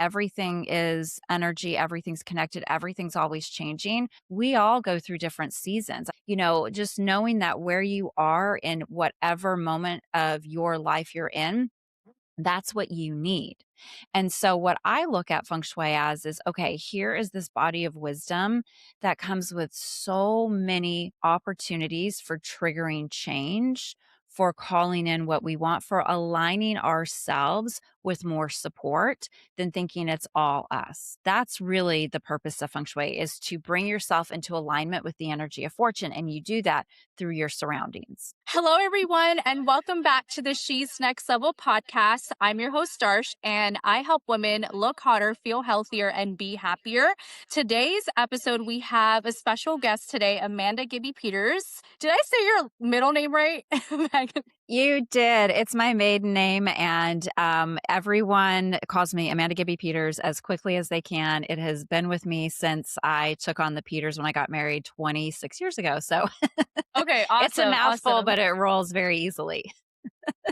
everything is energy, everything's connected, everything's always changing. We all go through different seasons. Just knowing that where you are in whatever moment of your life you're in, that's what you need. And so, what I look at feng shui as is okay, here is this body of wisdom that comes with so many opportunities for triggering change, for calling in what we want, for aligning ourselves with more support than thinking it's all us. That's really the purpose of feng shui, is to bring yourself into alignment with the energy of fortune. And you do that through your surroundings. Hello, everyone, and welcome back to the She's Next Level podcast. I'm your host, Darsh, and I help women look hotter, feel healthier, and be happier. Today's episode, we have a special guest today, Amanda Gibby Peters. Did I say your middle name right? Megan? You did. It's my maiden name, and everyone calls me Amanda Gibby Peters as quickly as they can. It has been with me since I took on the Peters when I got married 26 years ago. So Okay, it's a awesome, mouthful, awesome. but it rolls very easily.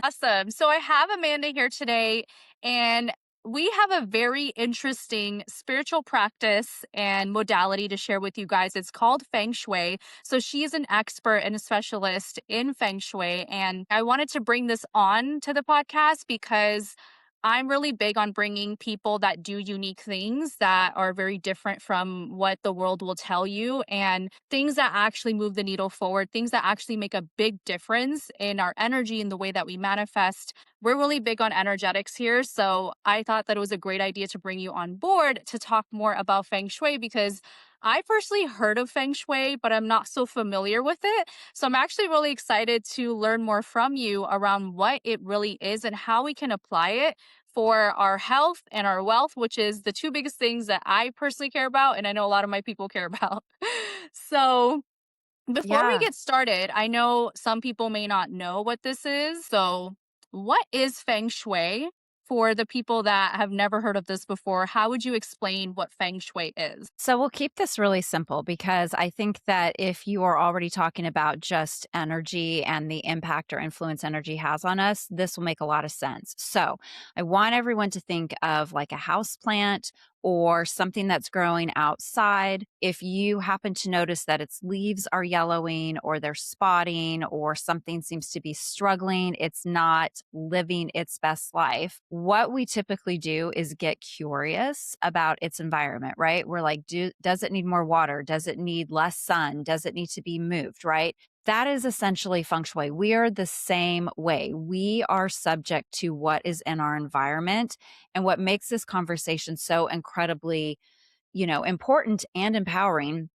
Awesome. So I have Amanda here today, and we have a very interesting spiritual practice and modality to share with you guys. It's called Feng Shui. So she is an expert and a specialist in Feng Shui. And I wanted to bring this on to the podcast because I'm really big on bringing people that do unique things that are very different from what the world will tell you, and things that actually move the needle forward, things that actually make a big difference in our energy and the way that we manifest. We're really big on energetics here. So I thought that it was a great idea to bring you on board to talk more about Feng Shui, because I personally heard of Feng Shui, but I'm not so familiar with it. So I'm actually really excited to learn more from you around what it really is and how we can apply it for our health and our wealth, which is the two biggest things that I personally care about. And I know a lot of my people care about. So before we Yeah. get started, I know some people may not know what this is. So, what is Feng Shui for the people that have never heard of this before? How would you explain what Feng Shui is? So we'll keep this really simple, because I think that if you are already talking about just energy and the impact or influence energy has on us, this will make a lot of sense. So I want everyone to think of like a house plant or something that's growing outside. If you happen to notice that its leaves are yellowing or they're spotting or something seems to be struggling, it's not living its best life. What we typically do is get curious about its environment, right? We're like, does it need more water? Does it need less sun? Does it need to be moved, right? That is essentially feng shui. We are the same way. We are subject to what is in our environment. And what makes this conversation so incredibly, important and empowering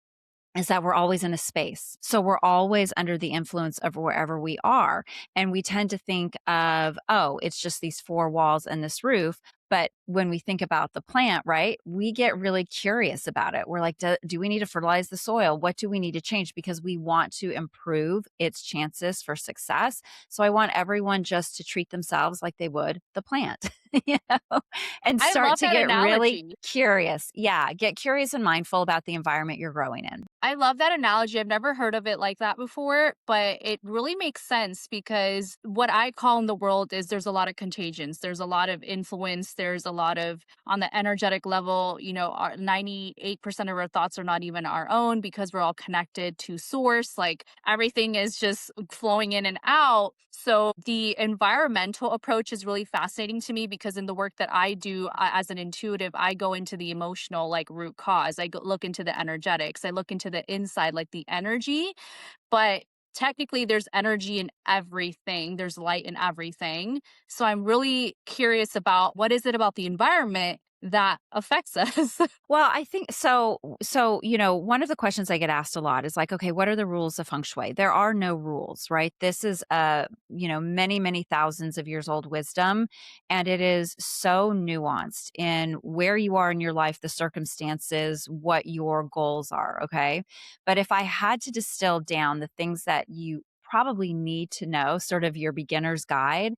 is that we're always in a space. So we're always under the influence of wherever we are. And we tend to think of, oh, it's just these four walls and this roof. But when we think about the plant, right, we get really curious about it. We're like, do we need to fertilize the soil? What do we need to change? Because we want to improve its chances for success. So I want everyone just to treat themselves like they would the plant, you know, and I start love to that get really analogy. curious. Yeah. Get curious and mindful about the environment you're growing in. I love that analogy. I've never heard of it like that before, but it really makes sense because what I call in the world is there's a lot of contagions. There's a lot of influence. There's a lot of, on the energetic level, our 98% of our thoughts are not even our own because we're all connected to source. Like everything is just flowing in and out. So the environmental approach is really fascinating to me because in the work that I do as an intuitive, I go into the emotional, like root cause. Look into the energetics. I look into the inside, like the energy, but technically there's energy in everything. There's light in everything. So I'm really curious about what is it about the environment that affects us? Well, I think so. So, one of the questions I get asked a lot is like, okay, what are the rules of feng shui? There are no rules, right? This is many, many thousands of years old wisdom. And it is so nuanced in where you are in your life, the circumstances, what your goals are. Okay. But if I had to distill down the things that you probably need to know, sort of your beginner's guide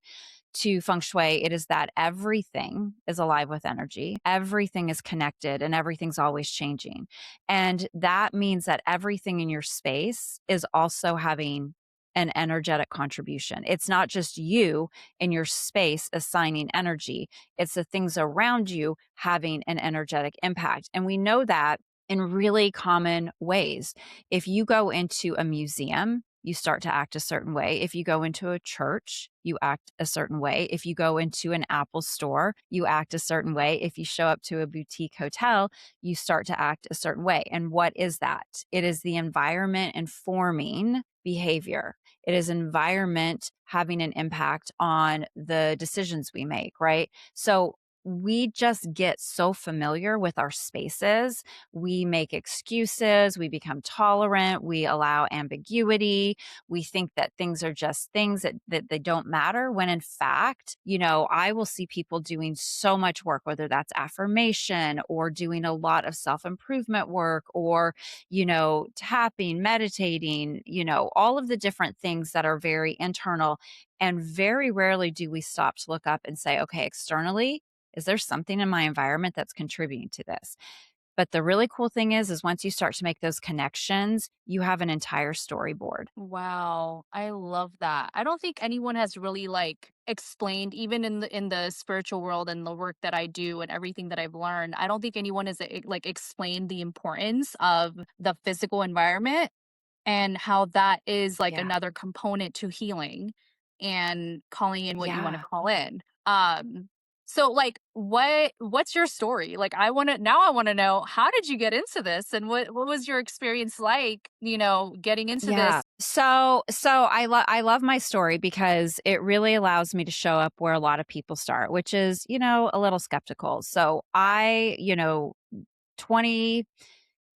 to feng shui, it is that everything is alive with energy. Everything is connected and everything's always changing. And that means that everything in your space is also having an energetic contribution. It's not just you in your space assigning energy, it's the things around you having an energetic impact. And we know that in really common ways. If you go into a museum, you start to act a certain way. If you go into a church, you act a certain way. If you go into an Apple store, you act a certain way. If you show up to a boutique hotel, you start to act a certain way. And what is that? It is the environment informing behavior. It is environment having an impact on the decisions we make, right? So we just get so familiar with our spaces. We make excuses. We become tolerant. We allow ambiguity. We think that things are just things that they don't matter. When in fact, I will see people doing so much work, whether that's affirmation or doing a lot of self improvement work or, tapping, meditating, all of the different things that are very internal. And very rarely do we stop to look up and say, okay, externally, is there something in my environment that's contributing to this? But the really cool thing is once you start to make those connections, you have an entire storyboard. Wow, I love that. I don't think anyone has really like explained, even in the spiritual world and the work that I do and everything that I've learned. I don't think anyone has like explained the importance of the physical environment and how that is like Yeah. another component to healing and calling in what you want to Yeah. call in. So like what's your story? Like I want to know, how did you get into this and what was your experience like, getting into Yeah. this? So I love my story because it really allows me to show up where a lot of people start, which is, a little skeptical. So 20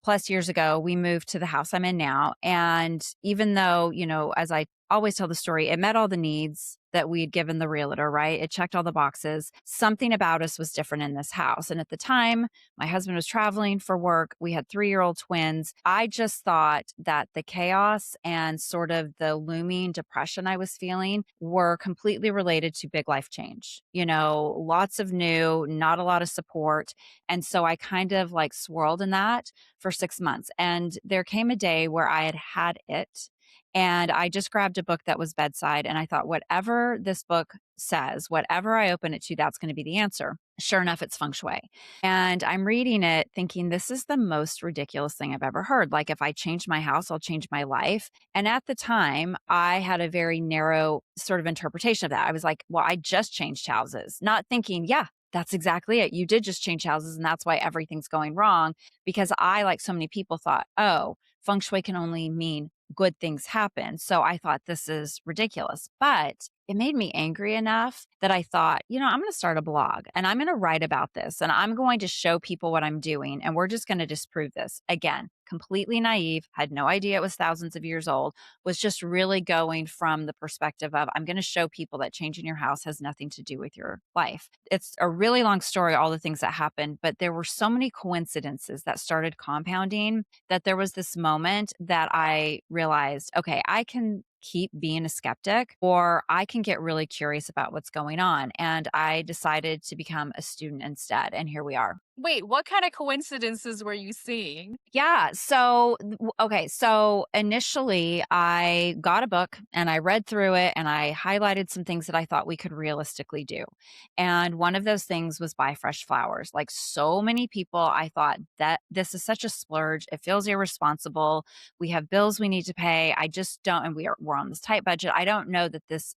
plus years ago, we moved to the house I'm in now. And even though, as I always tell the story, it met all the needs that we had given the realtor, right? It checked all the boxes. Something about us was different in this house. And at the time, my husband was traveling for work. We had 3-year-old twins. I just thought that the chaos and sort of the looming depression I was feeling were completely related to big life change. Lots of new, not a lot of support. And so I kind of like swirled in that for 6 months. And there came a day where I had had it. And I just grabbed a book that was bedside. And I thought, whatever this book says, whatever I open it to, that's going to be the answer. Sure enough, it's feng shui. And I'm reading it thinking, this is the most ridiculous thing I've ever heard. Like, if I change my house, I'll change my life. And at the time, I had a very narrow sort of interpretation of that. I was like, well, I just changed houses, not thinking, yeah, that's exactly it. You did just change houses, and that's why everything's going wrong. Because I, like so many people, thought, oh, feng shui can only mean good things happen. So I thought this is ridiculous. But it made me angry enough that I thought, I'm going to start a blog and I'm going to write about this and I'm going to show people what I'm doing. And we're just going to disprove this. Again, completely naive, had no idea it was thousands of years old, was just really going from the perspective of, I'm going to show people that changing your house has nothing to do with your life. It's a really long story, all the things that happened, but there were so many coincidences that started compounding that there was this moment that I realized, okay, I can keep being a skeptic or I can get really curious about what's going on. And I decided to become a student instead. And here we are. Wait, what kind of coincidences were you seeing? Yeah. Okay. So initially, I got a book and I read through it and I highlighted some things that I thought we could realistically do. And one of those things was buy fresh flowers. Like so many people, I thought that this is such a splurge. It feels irresponsible. We have bills we need to pay. I just don't, and we're on this tight budget. I don't know that this,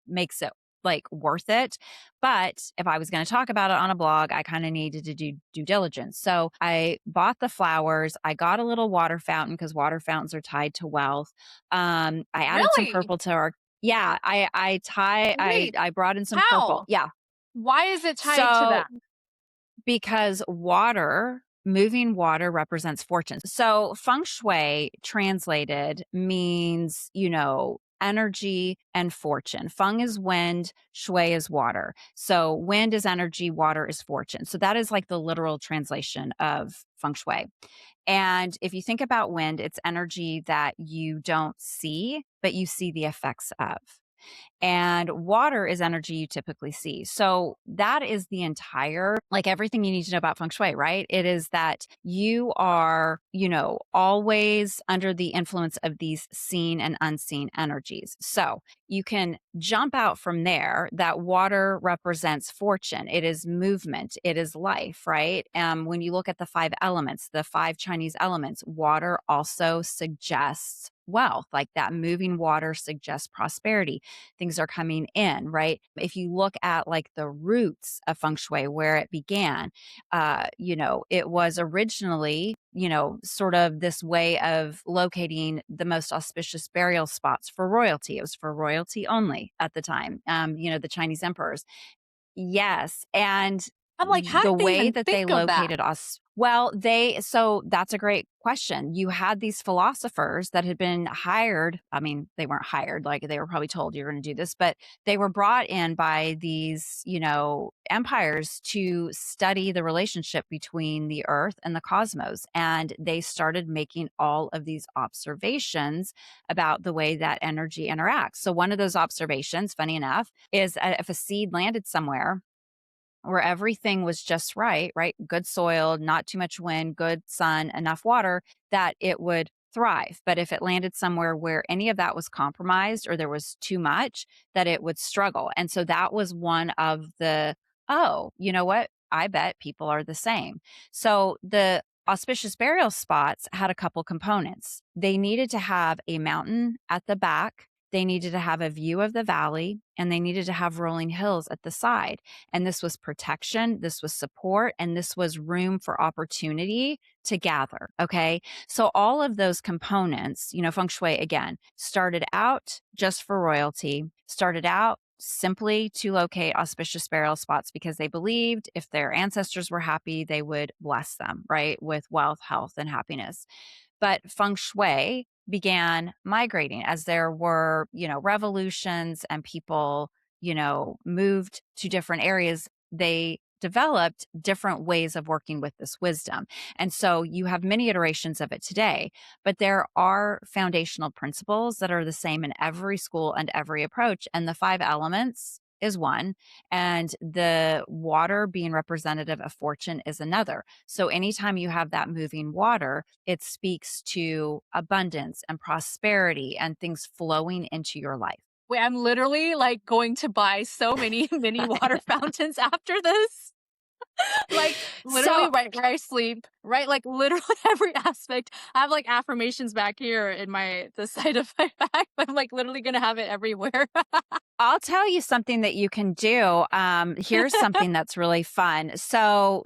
makes it like worth it. But if I was going to talk about it on a blog, I kind of needed to do due diligence. So I bought the flowers. I got a little water fountain because water fountains are tied to wealth. I added some Really? purple to our. Yeah, Wait, I brought in some purple. how? Yeah. Why is it tied to So that? because moving water represents fortune. So feng shui translated means, energy and fortune. Feng is wind, shui is water. So wind is energy, water is fortune. So that is like the literal translation of feng shui. And if you think about wind, it's energy that you don't see, but you see the effects of. and water is energy you typically see. So that is the entire, like everything you need to know about feng shui, right? It is that you are, always under the influence of these seen and unseen energies. So you can jump out from there that water represents fortune. It is movement. It is life, right? When you look at the five elements, the five Chinese elements, water also suggests wealth, like that moving water suggests prosperity. Things are coming in, right? If you look at like the roots of feng shui, where it began, it was originally, sort of this way of locating the most auspicious burial spots for royalty. It was for royalty only at the time, the Chinese emperors. Yes, and I'm like, how the did they way even that they think of that? located us, well, so that's a great question. You had these philosophers that had been hired. I mean, they weren't hired, like they were probably told you're going to do this, but they were brought in by these, empires to study the relationship between the earth and the cosmos. And they started making all of these observations about the way that energy interacts. So one of those observations, funny enough, is if a seed landed somewhere where everything was just right, right? Good soil, not too much wind, good sun, enough water, that it would thrive. But if it landed somewhere where any of that was compromised or there was too much, that it would struggle. And so that was one of the, oh, you know what? I bet people are the same. So the auspicious burial spots had a couple components. They needed to have a mountain at the back. They needed to have a view of the valley, and they needed to have rolling hills at the side. And this was protection, this was support, and this was room for opportunity to gather. Okay. So all of those components, feng shui again, started out just for royalty, started out simply to locate auspicious burial spots because they believed if their ancestors were happy, they would bless them, right? With wealth, health, and happiness. But feng shui began migrating as there were, revolutions and people, moved to different areas. They developed different ways of working with this wisdom. And so you have many iterations of it today, but there are foundational principles that are the same in every school and every approach. And the five elements is one, and the water being representative of fortune is another. So anytime you have that moving water, it speaks to abundance and prosperity and things flowing into your life. Wait, I'm literally like going to buy so many mini water fountains after this. Like literally So right where I sleep, right? Like literally every aspect. I have like affirmations back here in the side of my back, but I'm like literally gonna have it everywhere. I'll tell you something that you can do. Here's something that's really fun. So,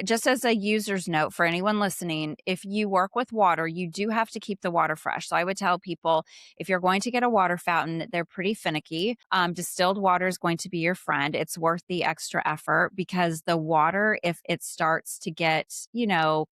just as a user's note for anyone listening, if you work with water, you do have to keep the water fresh. So, I would tell people if you're going to get a water fountain, they're pretty finicky. Distilled water is going to be your friend. It's worth the extra effort because the water, if it starts to get,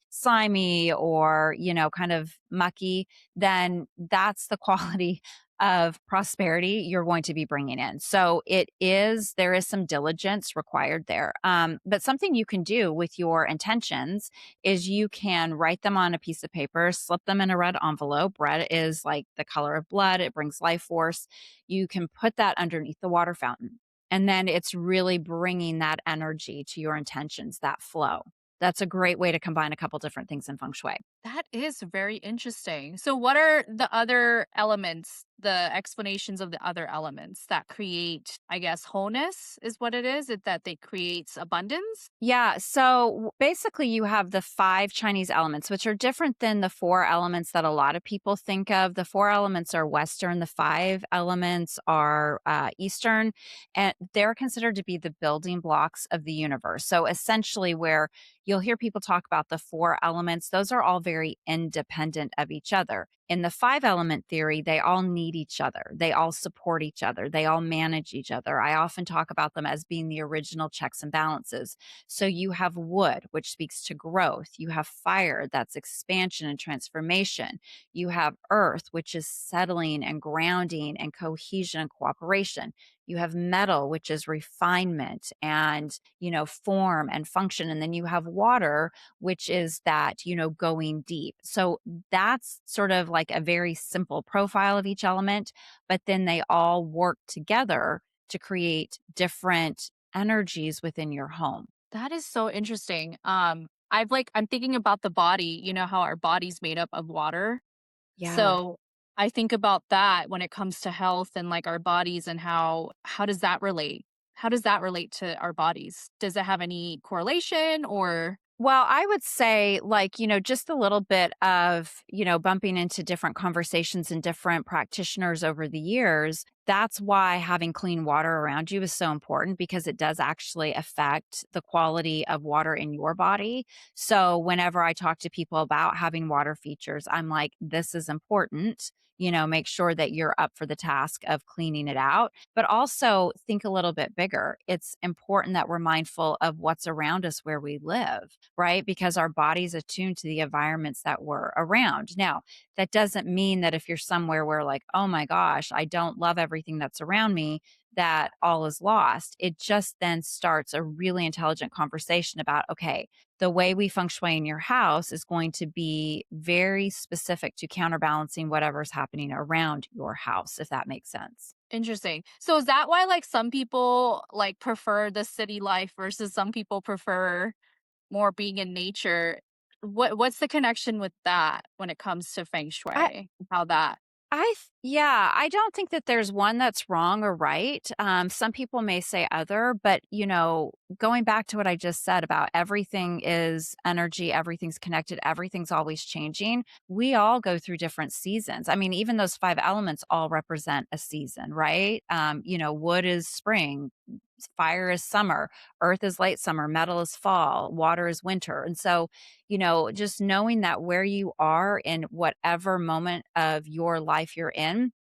slimy or, kind of mucky, then that's the quality of prosperity you're going to be bringing in. So there is some diligence required there. But something you can do with your intentions is you can write them on a piece of paper, slip them in a red envelope. Red is like the color of blood. It brings life force. You can put that underneath the water fountain. And then it's really bringing that energy to your intentions, that flow. That's a great way to combine a couple different things in feng shui. That is very interesting. So, what are the other elements, the explanations of the other elements that create, I guess, wholeness is what it is? That they creates abundance? Yeah. So basically, you have the five Chinese elements, which are different than the four elements that a lot of people think of. The four elements are Western, the five elements are Eastern, and they're considered to be the building blocks of the universe. So essentially, where you'll hear people talk about the four elements, those are all very independent of each other. In the five element theory, they all need each other. They all support each other. They all manage each other. I often talk about them as being the original checks and balances. So you have wood, which speaks to growth. You have fire, that's expansion and transformation. You have earth, which is settling and grounding and cohesion and cooperation. You have metal, which is refinement and, form and function. And then you have water, which is that, going deep. So that's sort of like a very simple profile of each element, but then they all work together to create different energies within your home. That is so interesting. I'm thinking about the body, you know how our body's made up of water. Yeah. So I think about that when it comes to health and like our bodies and how does that relate? How does that relate to our bodies? Does it have any correlation or Well, I would say, like, just a little bit of, bumping into different conversations and different practitioners over the years. That's why having clean water around you is so important because it does actually affect the quality of water in your body. So, whenever I talk to people about having water features, I'm like, this is important. Make sure that you're up for the task of cleaning it out, but also think a little bit bigger. It's important that we're mindful of what's around us where we live, right? Because our body's attuned to the environments that we're around. Now, that doesn't mean that if you're somewhere where, like, oh my gosh, I don't love everything that's around me, that all is lost. It just then starts a really intelligent conversation about, okay, the way we feng shui in your house is going to be very specific to counterbalancing whatever's happening around your house, if that makes sense. interesting. So is that why like some people like prefer the city life versus some people prefer more being in nature? What's the connection with that when it comes to feng I, shui? How that yeah, I don't think that there's one that's wrong or right. Some people may say other, but going back to what I just said about everything is energy, everything's connected, everything's always changing. We all go through different seasons. I mean, even those five elements all represent a season, right? Wood is spring, fire is summer, earth is late summer, metal is fall, water is winter. And so, just knowing that where you are in whatever moment of your life you're in,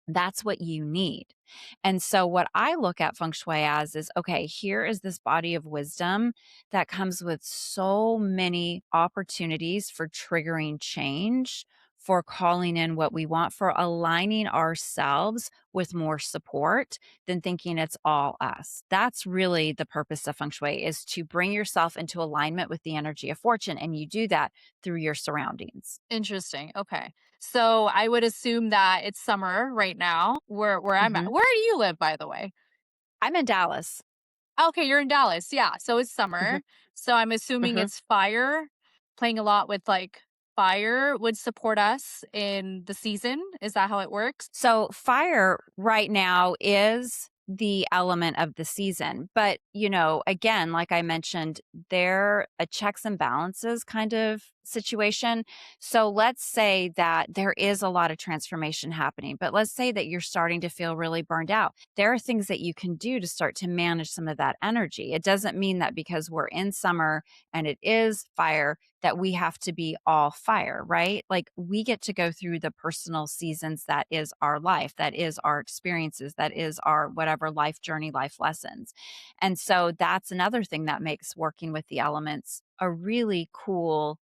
that's what you need. And so, what I look at feng shui as is okay, here is this body of wisdom that comes with so many opportunities for triggering change, for calling in what we want, for aligning ourselves with more support than thinking it's all us. That's really the purpose of feng shui is to bring yourself into alignment with the energy of fortune. And you do that through your surroundings. interesting. Okay. So I would assume that it's summer right now where I'm at. Mhm. Where do you live, by the way? I'm in Dallas. Okay, you're in Dallas. Yeah. So it's Mhm. summer. So I'm assuming Mhm. it's fire. Playing a lot with like fire would support us in the season. Is that how it works? So fire right now is the element of the season. But, again, like I mentioned, they're a checks and balances kind of situation. So let's say that there is a lot of transformation happening, but let's say that you're starting to feel really burned out. There are things that you can do to start to manage some of that energy. It doesn't mean that because we're in summer and it is fire that we have to be all fire, right? Like we get to go through the personal seasons that is our life, that is our experiences, that is our whatever life journey, life lessons. And so that's another thing that makes working with the elements a really cool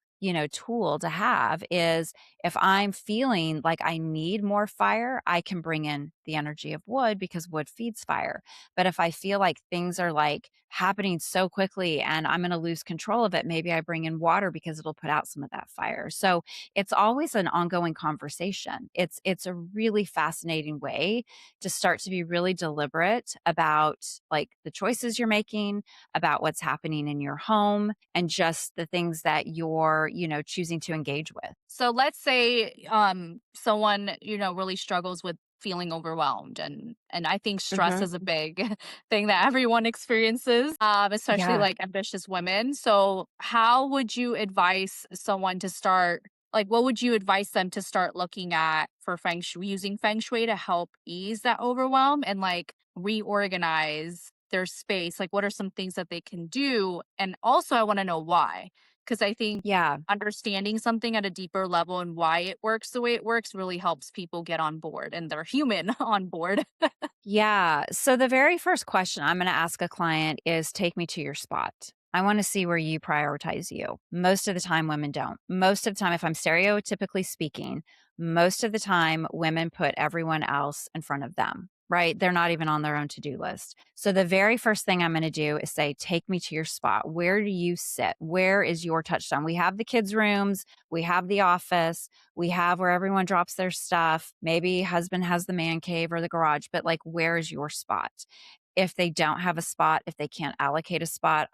tool to have is if I'm feeling like I need more fire, I can bring in the energy of wood because wood feeds fire. But if I feel like things are like happening so quickly and I'm going to lose control of it, maybe I bring in water because it'll put out some of that fire. So it's always an ongoing conversation. It's a really fascinating way to start to be really deliberate about like the choices you're making, about what's happening in your home and just the things that you're, choosing to engage with. So let's say someone, really struggles with feeling overwhelmed and I think stress Mhm. is a big thing that everyone experiences, especially Yeah. like ambitious women. So how would you advise someone to start like what would you advise them to start looking at for feng shui using feng shui to help ease that overwhelm and like reorganize their space? Like what are some things that they can do? And also I want to know why. Because I think Yeah. understanding something at a deeper level and why it works the way it works really helps people get on board and they're human on board. Yeah. So the very first question I'm going to ask a client is take me to your spot. I want to see where you prioritize you. Most of the time, women don't. Most of the time, if I'm stereotypically speaking, most of the time, women put everyone else in front of them. right? They're not even on their own to-do list. So the very first thing I'm going to do is say, take me to your spot. Where do you sit? Where is your touchstone? We have the kids' rooms, we have the office, we have where everyone drops their stuff. Maybe husband has the man cave or the garage, but like, where is your spot? If they don't have a spot, if they can't allocate a spot,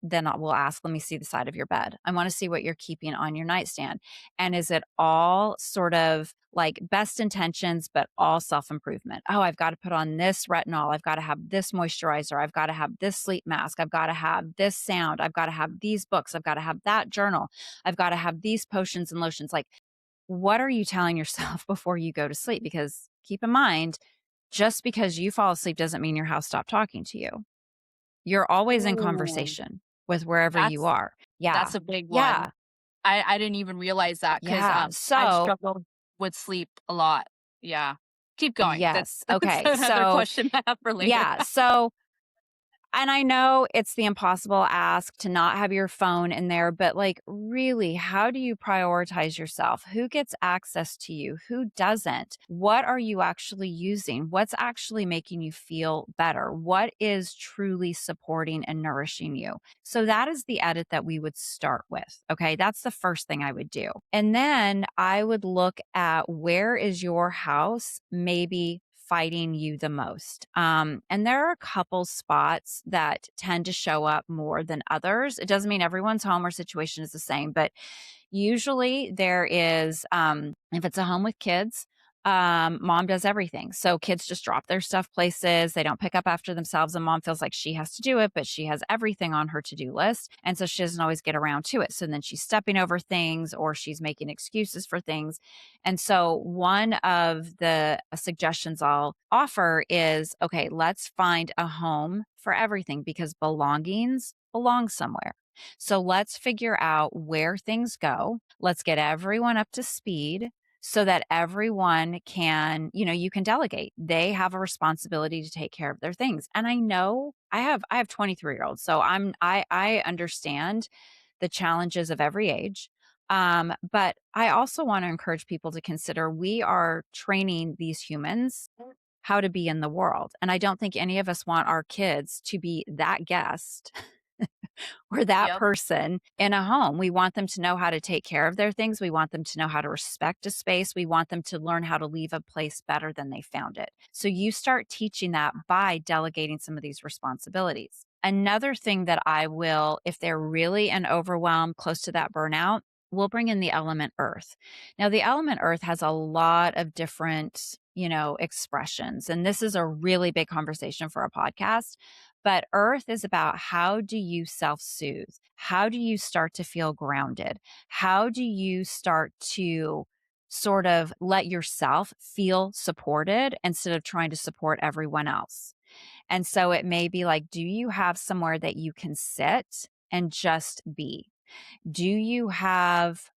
then I will ask, let me see the side of your bed. I want to see what you're keeping on your nightstand. And is it all sort of like best intentions, but all self improvement? Oh, I've got to put on this retinol. I've got to have this moisturizer. I've got to have this sleep mask. I've got to have this sound. I've got to have these books. I've got to have that journal. I've got to have these potions and lotions. Like, what are you telling yourself before you go to sleep? Because keep in mind, just because you fall asleep doesn't mean your house stopped talking to you. You're always in Ooh, conversation with wherever you that's are. Yeah. that's a big one. Yeah. I didn't even realize that because Yeah. I So, struggle with sleep a lot. Yeah. Keep going. yes. That's Okay. another So, question I have for later. yeah. So, and I know it's the impossible ask to not have your phone in there, but like, really, how do you prioritize yourself? Who gets access to you? Who doesn't? What are you actually using? What's actually making you feel better? What is truly supporting and nourishing you? So, that is the edit that we would start with. Okay. That's the first thing I would do. And then I would look at where is your house maybe fighting you the most. And there are a couple spots that tend to show up more than others. It doesn't mean everyone's home or situation is the same, but usually there is, if it's a home with kids, mom does everything. So kids just drop their stuff places. They don't pick up after themselves, and mom feels like she has to do it, but she has everything on her to do list. And so she doesn't always get around to it. So then she's stepping over things or she's making excuses for things. And so one of the suggestions I'll offer is okay, let's find a home for everything because belongings belong somewhere. So let's figure out where things go. Let's get everyone up to speed so that everyone can, you can delegate. They have a responsibility to take care of their things. And I know I have 23-year-olds, so I understand the challenges of every age. But I also want to encourage people to consider we are training these humans how to be in the world. And I don't think any of us want our kids to be that guest or that Yep. person in a home. We want them to know how to take care of their things. We want them to know how to respect a space. We want them to learn how to leave a place better than they found it. So you start teaching that by delegating some of these responsibilities. Another thing that I will, if they're really an overwhelm, close to that burnout, we'll bring in the element earth. Now, the element earth has a lot of different, expressions. And this is a really big conversation for a podcast. But earth is about how do you self soothe? How do you start to feel grounded? How do you start to sort of let yourself feel supported instead of trying to support everyone else? And so it may be like, do you have somewhere that you can sit and just be? Do you have,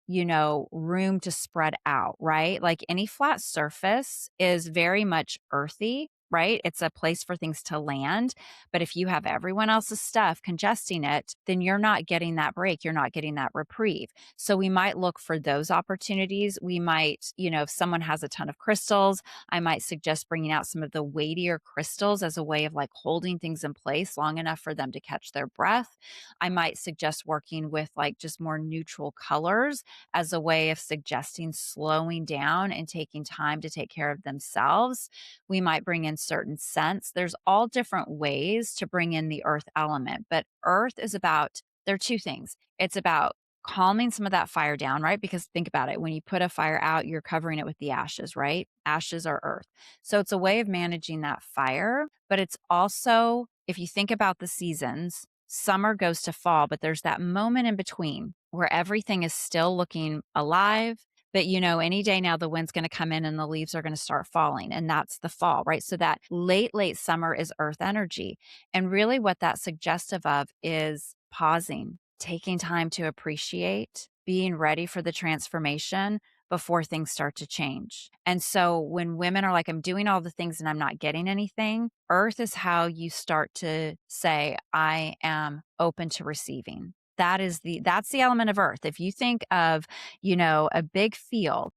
room to spread out, right? Like any flat surface is very much earthy, right? It's a place for things to land. But if you have everyone else's stuff congesting it, then you're not getting that break. You're not getting that reprieve. So we might look for those opportunities. We might, if someone has a ton of crystals, I might suggest bringing out some of the weightier crystals as a way of like holding things in place long enough for them to catch their breath. I might suggest working with like just more neutral colors as a way of suggesting slowing down and taking time to take care of themselves. We might bring in certain scents. There's all different ways to bring in the earth element, but earth is about, there are two things. It's about calming some of that fire down, right? Because think about it. When you put a fire out, you're covering it with the ashes, right? Ashes are earth. So it's a way of managing that fire, but it's also, if you think about the seasons, summer goes to fall, but there's that moment in between where everything is still looking alive. But any day now the wind's going to come in and the leaves are going to start falling. And that's the fall, right? So that late summer is earth energy. And really what that's suggestive of is pausing, taking time to appreciate, being ready for the transformation before things start to change. And so when women are like, I'm doing all the things and I'm not getting anything, earth is how you start to say, I am open to receiving. That's the element of earth. If you think of, a big field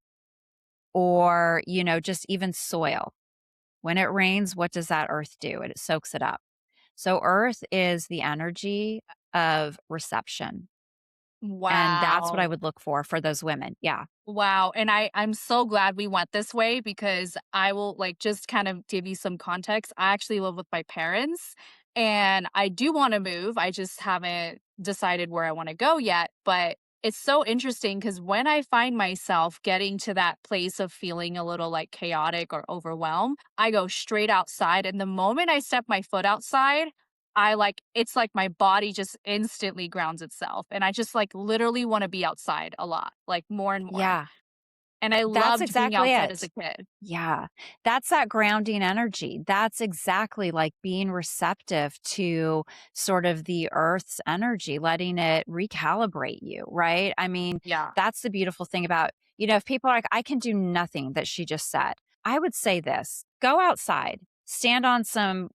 or, just even soil, When it rains, what does that earth do? It soaks it up. So earth is the energy of reception, and that's what I Wow. would look for those women. Yeah. Wow, and I'm so glad we went this way because I will, like, just kind of give you some context. I actually live with my parents, and I do wanna move, I just haven't decided where I wanna go yet, but it's so interesting because when I find myself getting to that place of feeling a little, like, chaotic or overwhelmed, I go straight outside, and the moment I step my foot outside, I, like it's like my body just instantly grounds itself, and I just, like, literally wanna be outside a lot, like, more and more, Yeah. and I That's loved being exactly outside as it. a kid. Yeah. That's that grounding energy. That's exactly like being receptive to sort of the earth's energy, letting it recalibrate you, right? I mean, Yeah. that's the beautiful thing about, if people are like, I can do nothing that she just said, I would say this: go outside, stand on some,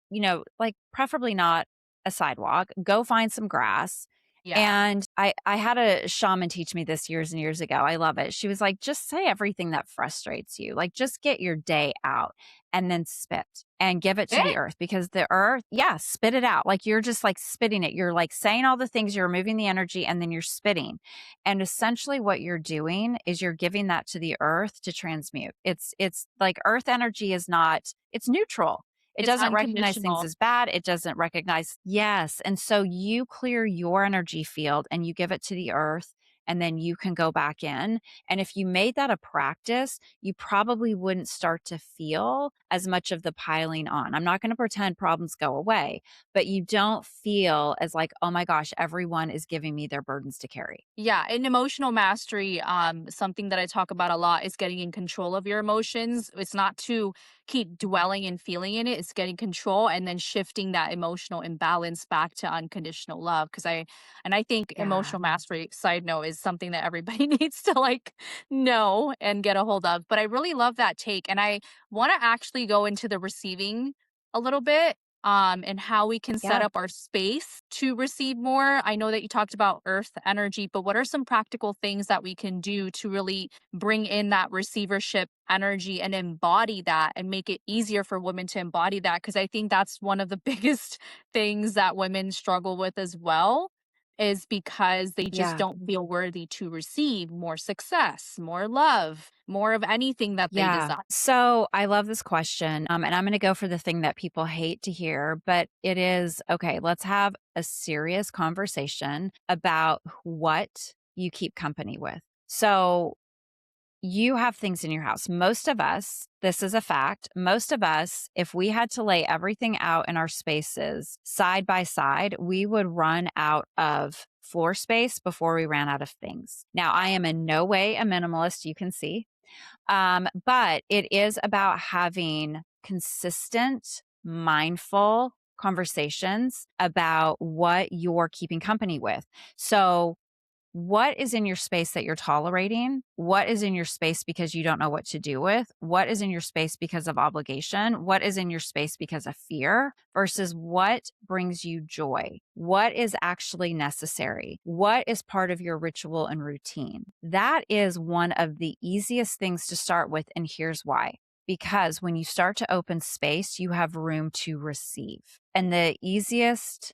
like preferably not a sidewalk, go find some grass. Yeah. And I had a shaman teach me this years and years ago. I love it. She was like, just say everything that frustrates you. Like, just get your day out and then spit and give it to the Eh? earth, because the earth, yeah, spit it out. Like, you're just like spitting it. You're like saying all the things, you're removing the energy, and then you're spitting. And essentially what you're doing is you're giving that to the earth to transmute. It's like earth energy is not, it's neutral. It It's doesn't recognize things unconditional. as bad. It doesn't recognize, yes. And so you clear your energy field and you give it to the earth, and then you can go back in. And if you made that a practice, you probably wouldn't start to feel as much of the piling on. I'm not going to pretend problems go away, but you don't feel as like, oh my gosh, everyone is giving me their burdens to carry. Yeah, in emotional mastery, something that I talk about a lot is getting in control of your emotions. It's not to keep dwelling and feeling in it, it's getting control and then shifting that emotional imbalance back to unconditional love. I think Yeah. emotional mastery, side note, is something that everybody needs to like know and get a hold of. But I really love that take. And I want to actually go into the receiving a little bit, and how we can set Yeah. up our space to receive more. I know that you talked about earth energy, but what are some practical things that we can do to really bring in that receivership energy and embody that and make it easier for women to embody that? Because I think that's one of the biggest things that women struggle with as well, is because they just Yeah. don't feel worthy to receive more success, more love, more of anything that they Yeah. desire. So I love this question. And I'm going to go for the thing that people hate to hear, but it is okay. Let's have a serious conversation about what you keep company with. So you have things in your house. Most of us, this is a fact. Most of us, if we had to lay everything out in our spaces side by side, we would run out of floor space before we ran out of things. Now, I am in no way a minimalist, you can see. But it is about having consistent, mindful conversations about what you're keeping company with. So, what is in your space that you're tolerating? What is in your space because you don't know what to do with? What is in your space because of obligation? What is in your space because of fear? Versus what brings you joy? What is actually necessary? What is part of your ritual and routine? That is one of the easiest things to start with. And here's why. Because when you start to open space, you have room to receive. And the easiest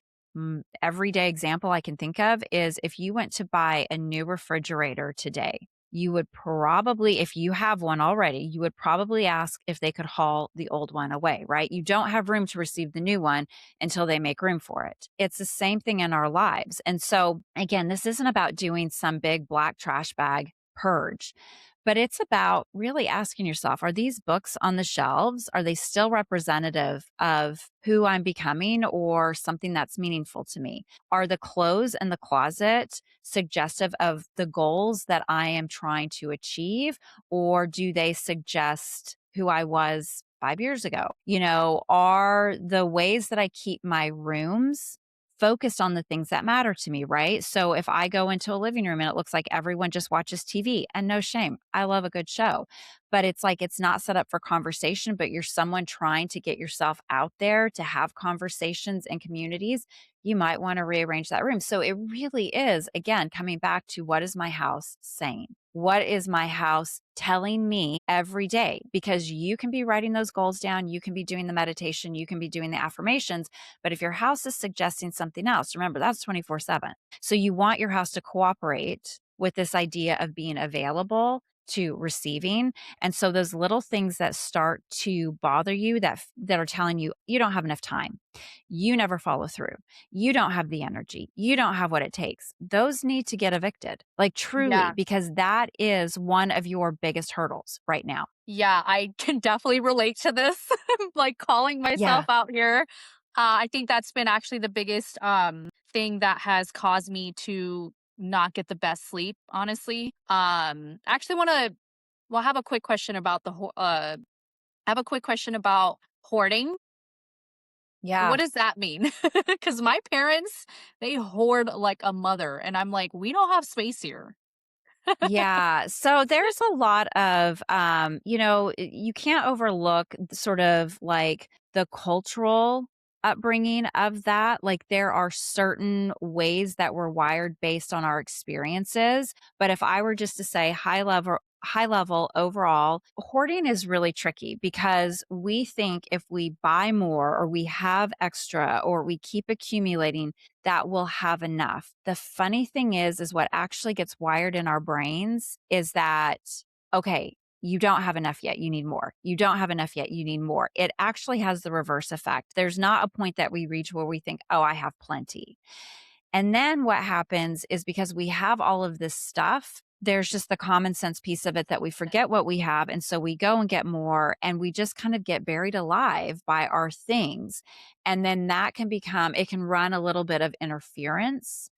everyday example I can think of is if you went to buy a new refrigerator today, you would probably, if you have one already, you would probably ask if they could haul the old one away, right? You don't have room to receive the new one until they make room for it. It's the same thing in our lives. And so, again, this isn't about doing some big black trash bag purge. But it's about really asking yourself, are these books on the shelves, are they still representative of who I'm becoming or something that's meaningful to me? Are the clothes in the closet suggestive of the goals that I am trying to achieve, or do they suggest who I was 5 years ago? Are the ways that I keep my rooms focused on the things that matter to me, right? So if I go into a living room and it looks like everyone just watches TV, and no shame, I love a good show, but it's like it's not set up for conversation, but you're someone trying to get yourself out there to have conversations and communities, you might want to rearrange that room. So it really is, again, coming back to what is my house saying? What is my house telling me every day? Because you can be writing those goals down, you can be doing the meditation, you can be doing the affirmations. But if your house is suggesting something else, remember that's 24/7. So you want your house to cooperate with this idea of being available to receiving. And so those little things that start to bother you that are telling you you don't have enough time, you never follow through, you don't have the energy, you don't have what it takes. Those need to get evicted, like truly, Yeah. because that is one of your biggest hurdles right now. Yeah, I can definitely relate to this. Like calling myself Yeah. out here. I think that's been actually the biggest thing that has caused me to not get the best sleep, honestly. Actually want to well I have a quick question about I have a quick question about hoarding. What Yeah. does that mean? Cuz my parents, they hoard like a mother and I'm like, we don't have space here. Yeah. So there's a lot of, you can't overlook sort of like the cultural upbringing of that. Like there are certain ways that we're wired based on our experiences. But if I were just to say high level overall, hoarding is really tricky because we think if we buy more or we have extra or we keep accumulating that we'll have enough. The funny thing is what actually gets wired in our brains is that, okay, you don't have enough yet. You need more. You don't have enough yet. You need more. It actually has the reverse effect. There's not a point that we reach where we think, oh, I have plenty. And then what happens is because we have all of this stuff, there's just the common sense piece of it that we forget what we have. And so we go and get more and we just kind of get buried alive by our things. And then that can become, it can run a little bit of interference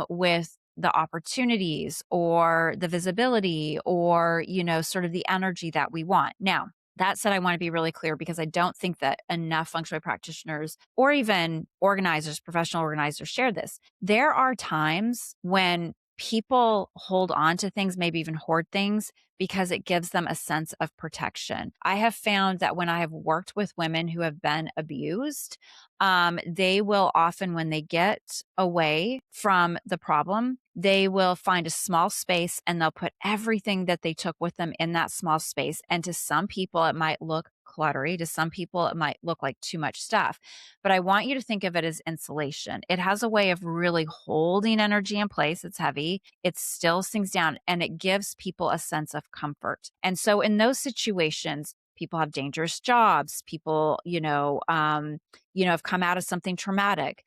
with the opportunities or the visibility or, sort of the energy that we want. Now, that said, I want to be really clear because I don't think that enough feng shui practitioners or even organizers, professional organizers share this. There are times when people hold on to things, maybe even hoard things because it gives them a sense of protection. I have found that when I have worked with women who have been abused, they will often, when they get away from the problem, they will find a small space and they'll put everything that they took with them in that small space. And to some people, it might look cluttery. To some people, it might look like too much stuff. But I want you to think of it as insulation. It has a way of really holding energy in place. It's heavy, it stills things down, and it gives people a sense of comfort. And so, in those situations, people have dangerous jobs. People, have come out of something traumatic.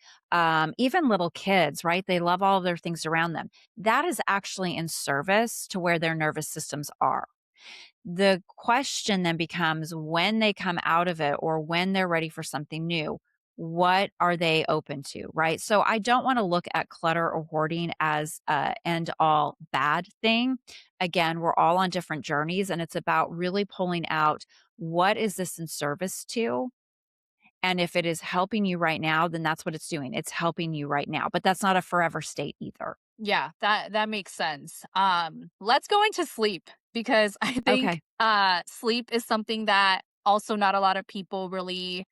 Even little kids, right? They love all of their things around them. That is actually in service to where their nervous systems are. The question then becomes when they come out of it or when they're ready for something new, what are they open to, right? So I don't want to look at clutter or hoarding as a end all bad thing. Again, we're all on different journeys and it's about really pulling out what is this in service to? And if it is helping you right now, then that's what it's doing. It's helping you right now, but that's not a forever state either. Yeah, that makes sense. Let's go into sleep because I think Okay. sleep is something that also not a lot of people really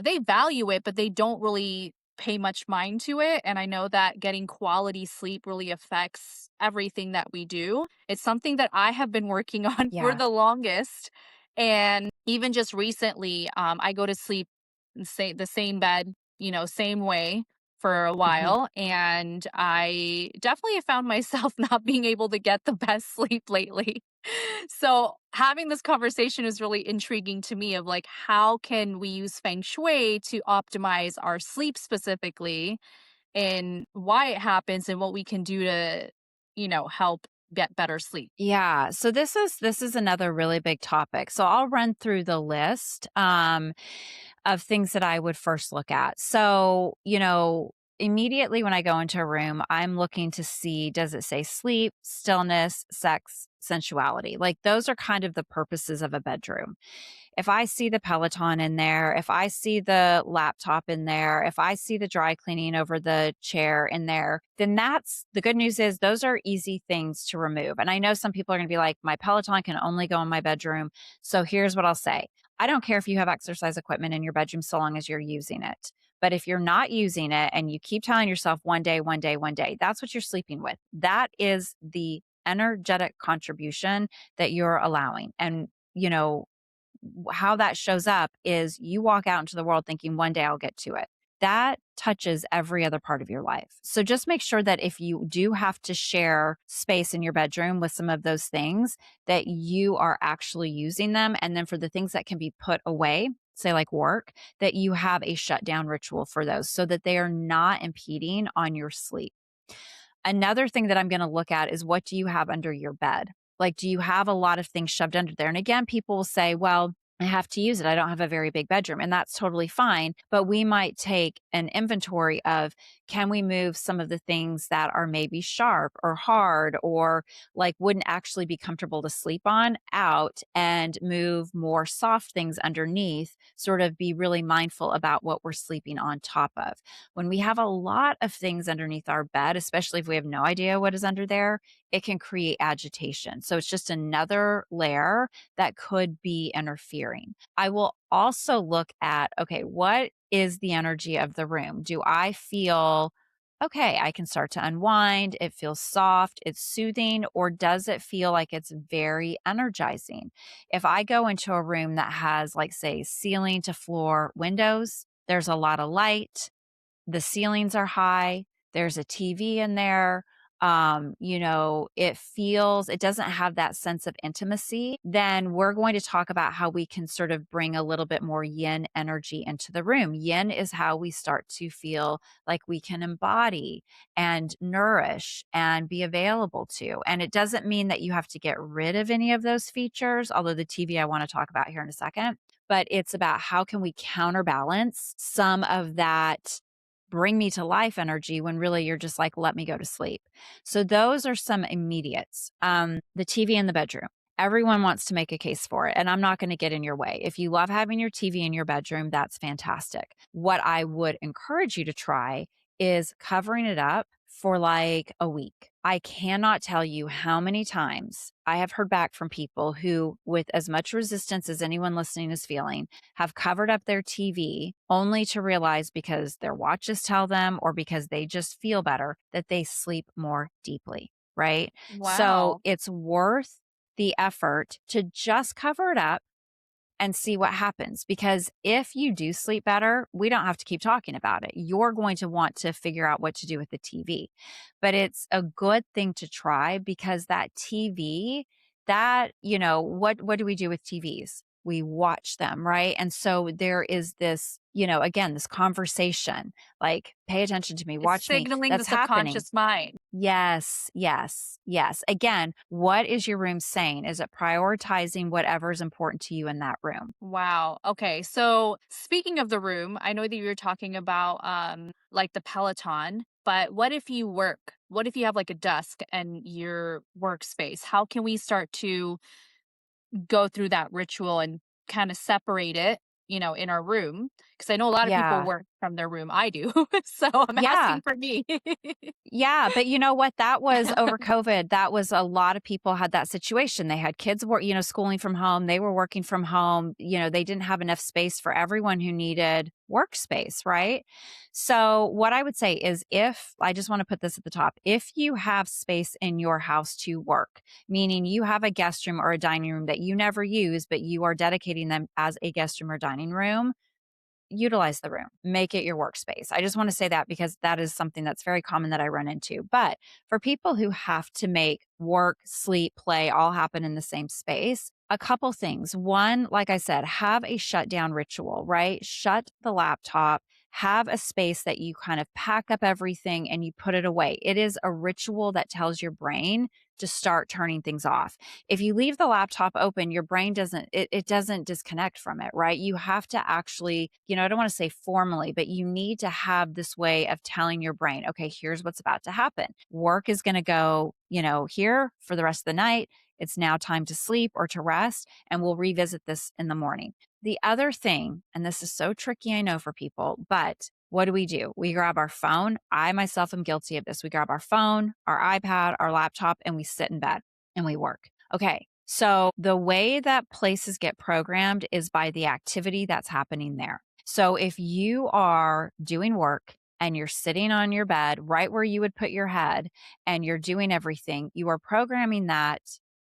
they value it, but they don't really pay much mind to it. And I know that getting quality sleep really affects everything that we do. It's something that I have been working on for Yeah. the longest. And even just recently, I go to sleep in the same bed, same way for a Mhm. while, and I definitely have found myself not being able to get the best sleep lately. So, having this conversation is really intriguing to me of like how can we use feng shui to optimize our sleep specifically and why it happens and what we can do to, help get better sleep. Yeah. So this is another really big topic. So I'll run through the list of things that I would first look at. So, immediately when I go into a room, I'm looking to see, does it say sleep, stillness, sex, sensuality? Like those are kind of the purposes of a bedroom. If I see the Peloton in there, if I see the laptop in there, if I see the dry cleaning over the chair in there, then that's the good news is those are easy things to remove. And I know some people are going to be like, my Peloton can only go in my bedroom. So here's what I'll say. I don't care if you have exercise equipment in your bedroom so long as you're using it. But if you're not using it and you keep telling yourself one day, one day, one day, that's what you're sleeping with. That is the energetic contribution that you're allowing. And, how that shows up is you walk out into the world thinking one day I'll get to it. That touches every other part of your life. So just make sure that if you do have to share space in your bedroom with some of those things, that you are actually using them. And then for the things that can be put away, say like work, that you have a shutdown ritual for those so that they are not impeding on your sleep. Another thing that I'm going to look at is what do you have under your bed? Like, do you have a lot of things shoved under there? And again, people will say, well, I have to use it. I don't have a very big bedroom. And that's totally fine. But we might take an inventory of can we move some of the things that are maybe sharp or hard or like wouldn't actually be comfortable to sleep on out and move more soft things underneath, sort of be really mindful about what we're sleeping on top of. When we have a lot of things underneath our bed, especially if we have no idea what is under there, it can create agitation. So it's just another layer that could be interfering. I will also look at okay, what is the energy of the room? Do I feel okay, I can start to unwind, it feels soft, it's soothing, or does it feel like it's very energizing? If I go into a room that has, like, say, ceiling to floor windows, there's a lot of light, the ceilings are high, there's a TV in there, it doesn't have that sense of intimacy, then we're going to talk about how we can sort of bring a little bit more yin energy into the room. Yin is how we start to feel like we can embody and nourish and be available to. And it doesn't mean that you have to get rid of any of those features, although the TV I want to talk about here in a second, but it's about how can we counterbalance some of that bring me to life energy when really you're just like, let me go to sleep. So those are some immediates. The TV in the bedroom. Everyone wants to make a case for it, and I'm not going to get in your way. If you love having your TV in your bedroom, that's fantastic. What I would encourage you to try is covering it up for like a week. I cannot tell you how many times I have heard back from people who, with as much resistance as anyone listening is feeling, have covered up their TV only to realize because their watches tell them or because they just feel better that they sleep more deeply, right? So Wow. it's worth the effort to just cover it up and see what happens. Because if you do sleep better, we don't have to keep talking about it. You're going to want to figure out what to do with the TV. But it's a good thing to try because that TV, what do we do with TVs? We watch them, right? And so there is this, again, this conversation like, pay attention to me, It's watch me, signaling the that's happening. subconscious mind. Yes, yes, yes. Again, what is your room saying? Is it prioritizing whatever is important to you in that room? Wow. Okay. So speaking of the room, I know that you were talking about like the Peloton, but what if you work? What if you have like a desk and your workspace? How can we start to go through that ritual and kind of separate it, in our room? Because I know a lot of people Yeah. work from their room. I do. So I'm Yeah. asking for me. Yeah, but you know what? That was over COVID. That was a lot of people had that situation. They had kids schooling from home. They were working from home. They didn't have enough space for everyone who needed workspace, right? So, what I would say is if I just want to put this at the top, if you have space in your house to work, meaning you have a guest room or a dining room that you never use, but you are dedicating them as a guest room or dining room, utilize the room, make it your workspace. I just want to say that because that is something that's very common that I run into. But for people who have to make work, sleep, play all happen in the same space, a couple things. One, like I said, have a shutdown ritual, right? Shut the laptop, have a space that you kind of pack up everything and you put it away. It is a ritual that tells your brain to start turning things off. If you leave the laptop open, your brain it doesn't disconnect from it, right? You have to actually, I don't want to say formally, but you need to have this way of telling your brain, okay, here's what's about to happen. Work is going to go, here for the rest of the night. It's now time to sleep or to rest, and we'll revisit this in the morning. The other thing, and this is so tricky, I know for people, but what do? We grab our phone. I myself am guilty of this. We grab our phone, our iPad, our laptop, and we sit in bed and we work. Okay. So the way that places get programmed is by the activity that's happening there. So if you are doing work and you're sitting on your bed right where you would put your head and you're doing everything, you are programming that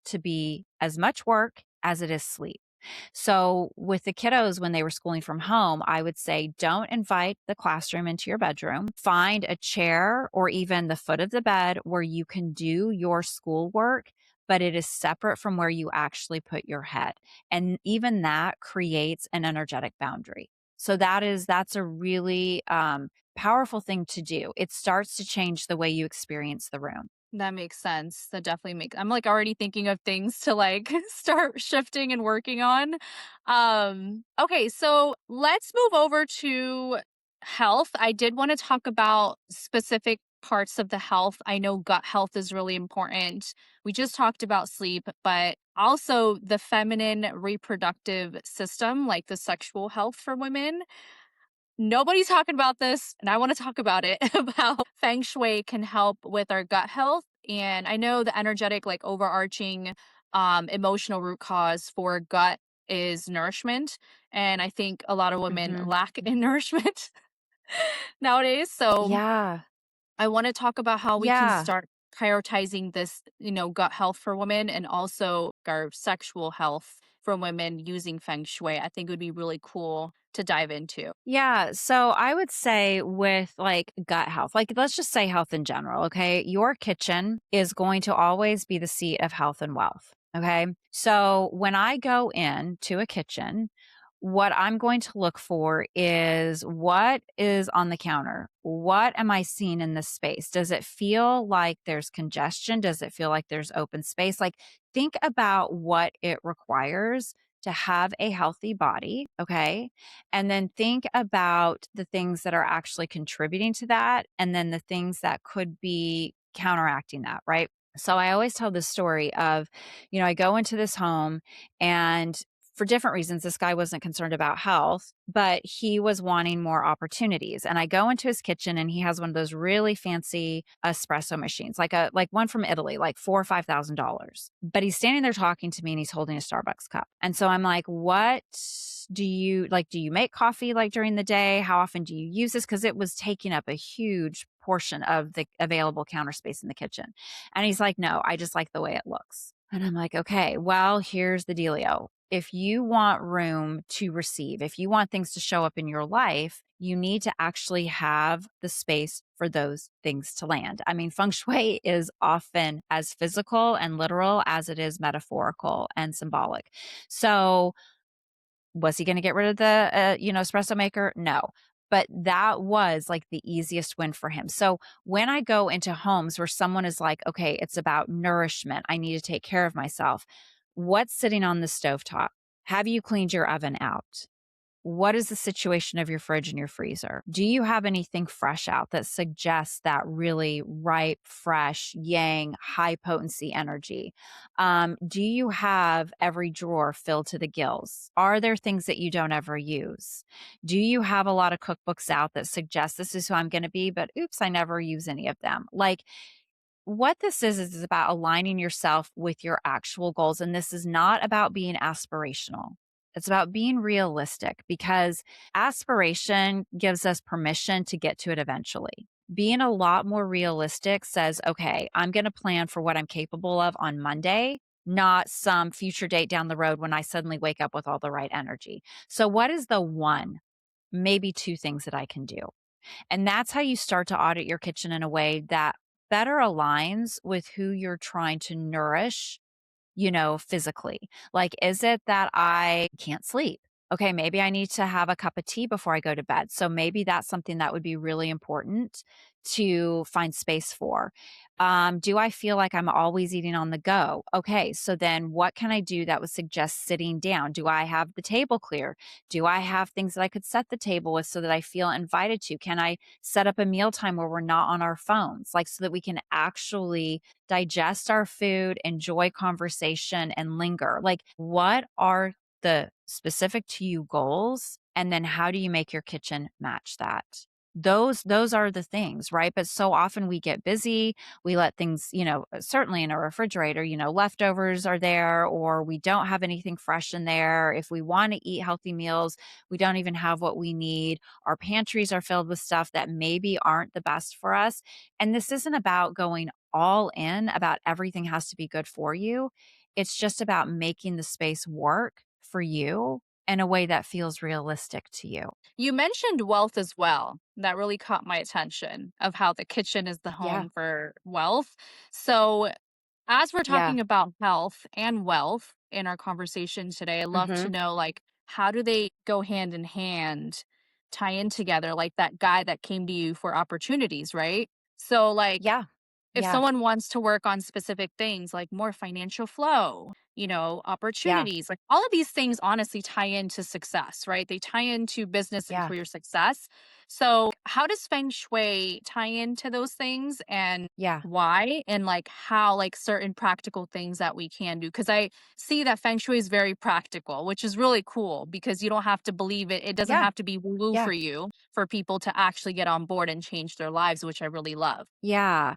to be as much work as it is sleep. So, with the kiddos, when they were schooling from home, I would say don't invite the classroom into your bedroom. Find a chair or even the foot of the bed where you can do your schoolwork, but it is separate from where you actually put your head. And even that creates an energetic boundary. So that's a really powerful thing to do. It starts to change the way you experience the room. That makes sense. That definitely make I'm, like, already thinking of things to, like, start shifting and working on. Okay, so let's move over to health. I did wanna talk about specific parts of the health. I know gut health is really important. We just talked about sleep, but also the feminine reproductive system, like the sexual health for women. Nobody's talking about this, and I want to talk about it about feng shui can help with our gut health. And I know the energetic, like overarching emotional root cause for gut is nourishment. And I think a lot of women Mhm. lack in nourishment nowadays. So Yeah. I want to talk about how we can Yeah. start prioritizing this, gut health for women and also our sexual health for women using feng shui. I think it would be really cool to dive into. Yeah. So I would say with like gut health, like let's just say health in general. Okay. Your kitchen is going to always be the seat of health and wealth. Okay. So when I go in to a kitchen, what I'm going to look for is what is on the counter? What am I seeing in this space? Does it feel like there's congestion? Does it feel like there's open space? Like, think about what it requires to have a healthy body. Okay. And then think about the things that are actually contributing to that, and then the things that could be counteracting that, right? So I always tell this story of, I go into this home and for different reasons, this guy wasn't concerned about health, but he was wanting more opportunities. And I go into his kitchen and he has one of those really fancy espresso machines, like one from Italy, like $4 or $5,000. But he's standing there talking to me and he's holding a Starbucks cup. And so I'm like, what do you like? Do you make coffee like during the day? How often do you use this? Because it was taking up a huge portion of the available counter space in the kitchen. And he's like, no, I just like the way it looks. And I'm like, okay, well, here's the dealio. If you want room to receive, if you want things to show up in your life, you need to actually have the space for those things to land. I mean, feng shui is often as physical and literal as it is metaphorical and symbolic. So, was he going to get rid of the, espresso maker? No. But that was like the easiest win for him. So when I go into homes where someone is like, okay, it's about nourishment, I need to take care of myself. What's sitting on the stovetop? Have you cleaned your oven out? What is the situation of your fridge and your freezer? Do you have anything fresh out that suggests that really ripe, fresh, yang, high potency energy? Do you have every drawer filled to the gills? Are there things that you don't ever use? Do you have a lot of cookbooks out that suggest this is who I'm going to be, but oops, I never use any of them? Like, what this is about aligning yourself with your actual goals. And this is not about being aspirational. It's about being realistic because aspiration gives us permission to get to it eventually. Being a lot more realistic says, okay, I'm going to plan for what I'm capable of on Monday, not some future date down the road when I suddenly wake up with all the right energy. So, what is the one, maybe two things that I can do? And that's how you start to audit your kitchen in a way that better aligns with who you're trying to nourish, physically. Like, is it that I can't sleep? Okay, maybe I need to have a cup of tea before I go to bed. So maybe that's something that would be really important to find space for. Do I feel like I'm always eating on the go? Okay, so then what can I do that would suggest sitting down? Do I have the table clear? Do I have things that I could set the table with so that I feel invited to? Can I set up a mealtime where we're not on our phones, like so that we can actually digest our food, enjoy conversation, and linger? Like, what are the specific to you goals? And then how do you make your kitchen match that? those are the things, right? But so often we get busy, we let things, certainly in a refrigerator, leftovers are there, or we don't have anything fresh in there. If we want to eat healthy meals, we don't even have what we need. Our pantries are filled with stuff that maybe aren't the best for us. And this isn't about going all in about everything has to be good for you. It's just about making the space work for you in a way that feels realistic to you. You mentioned wealth as well. That really caught my attention of how the kitchen is the Yeah. home for wealth. So, as we're Yeah. talking about health and wealth in our conversation today, I'd love to Mhm. know like how do they go hand in hand, tie in together like that guy that came to you for opportunities, right? So like Yeah. if Yeah. someone wants to work on specific things like more financial flow, Yeah. opportunities, like all of these things honestly tie into success, right? They tie into business and Yeah. career success. So, how does feng shui tie into those things and Yeah. why? And like how, like certain practical things that we can do? Because I see that feng shui is very practical, which is really cool because you don't have to believe it. It doesn't Yeah. have to be woo woo Yeah. for you for people to actually get on board and change their lives, which I really love. Yeah.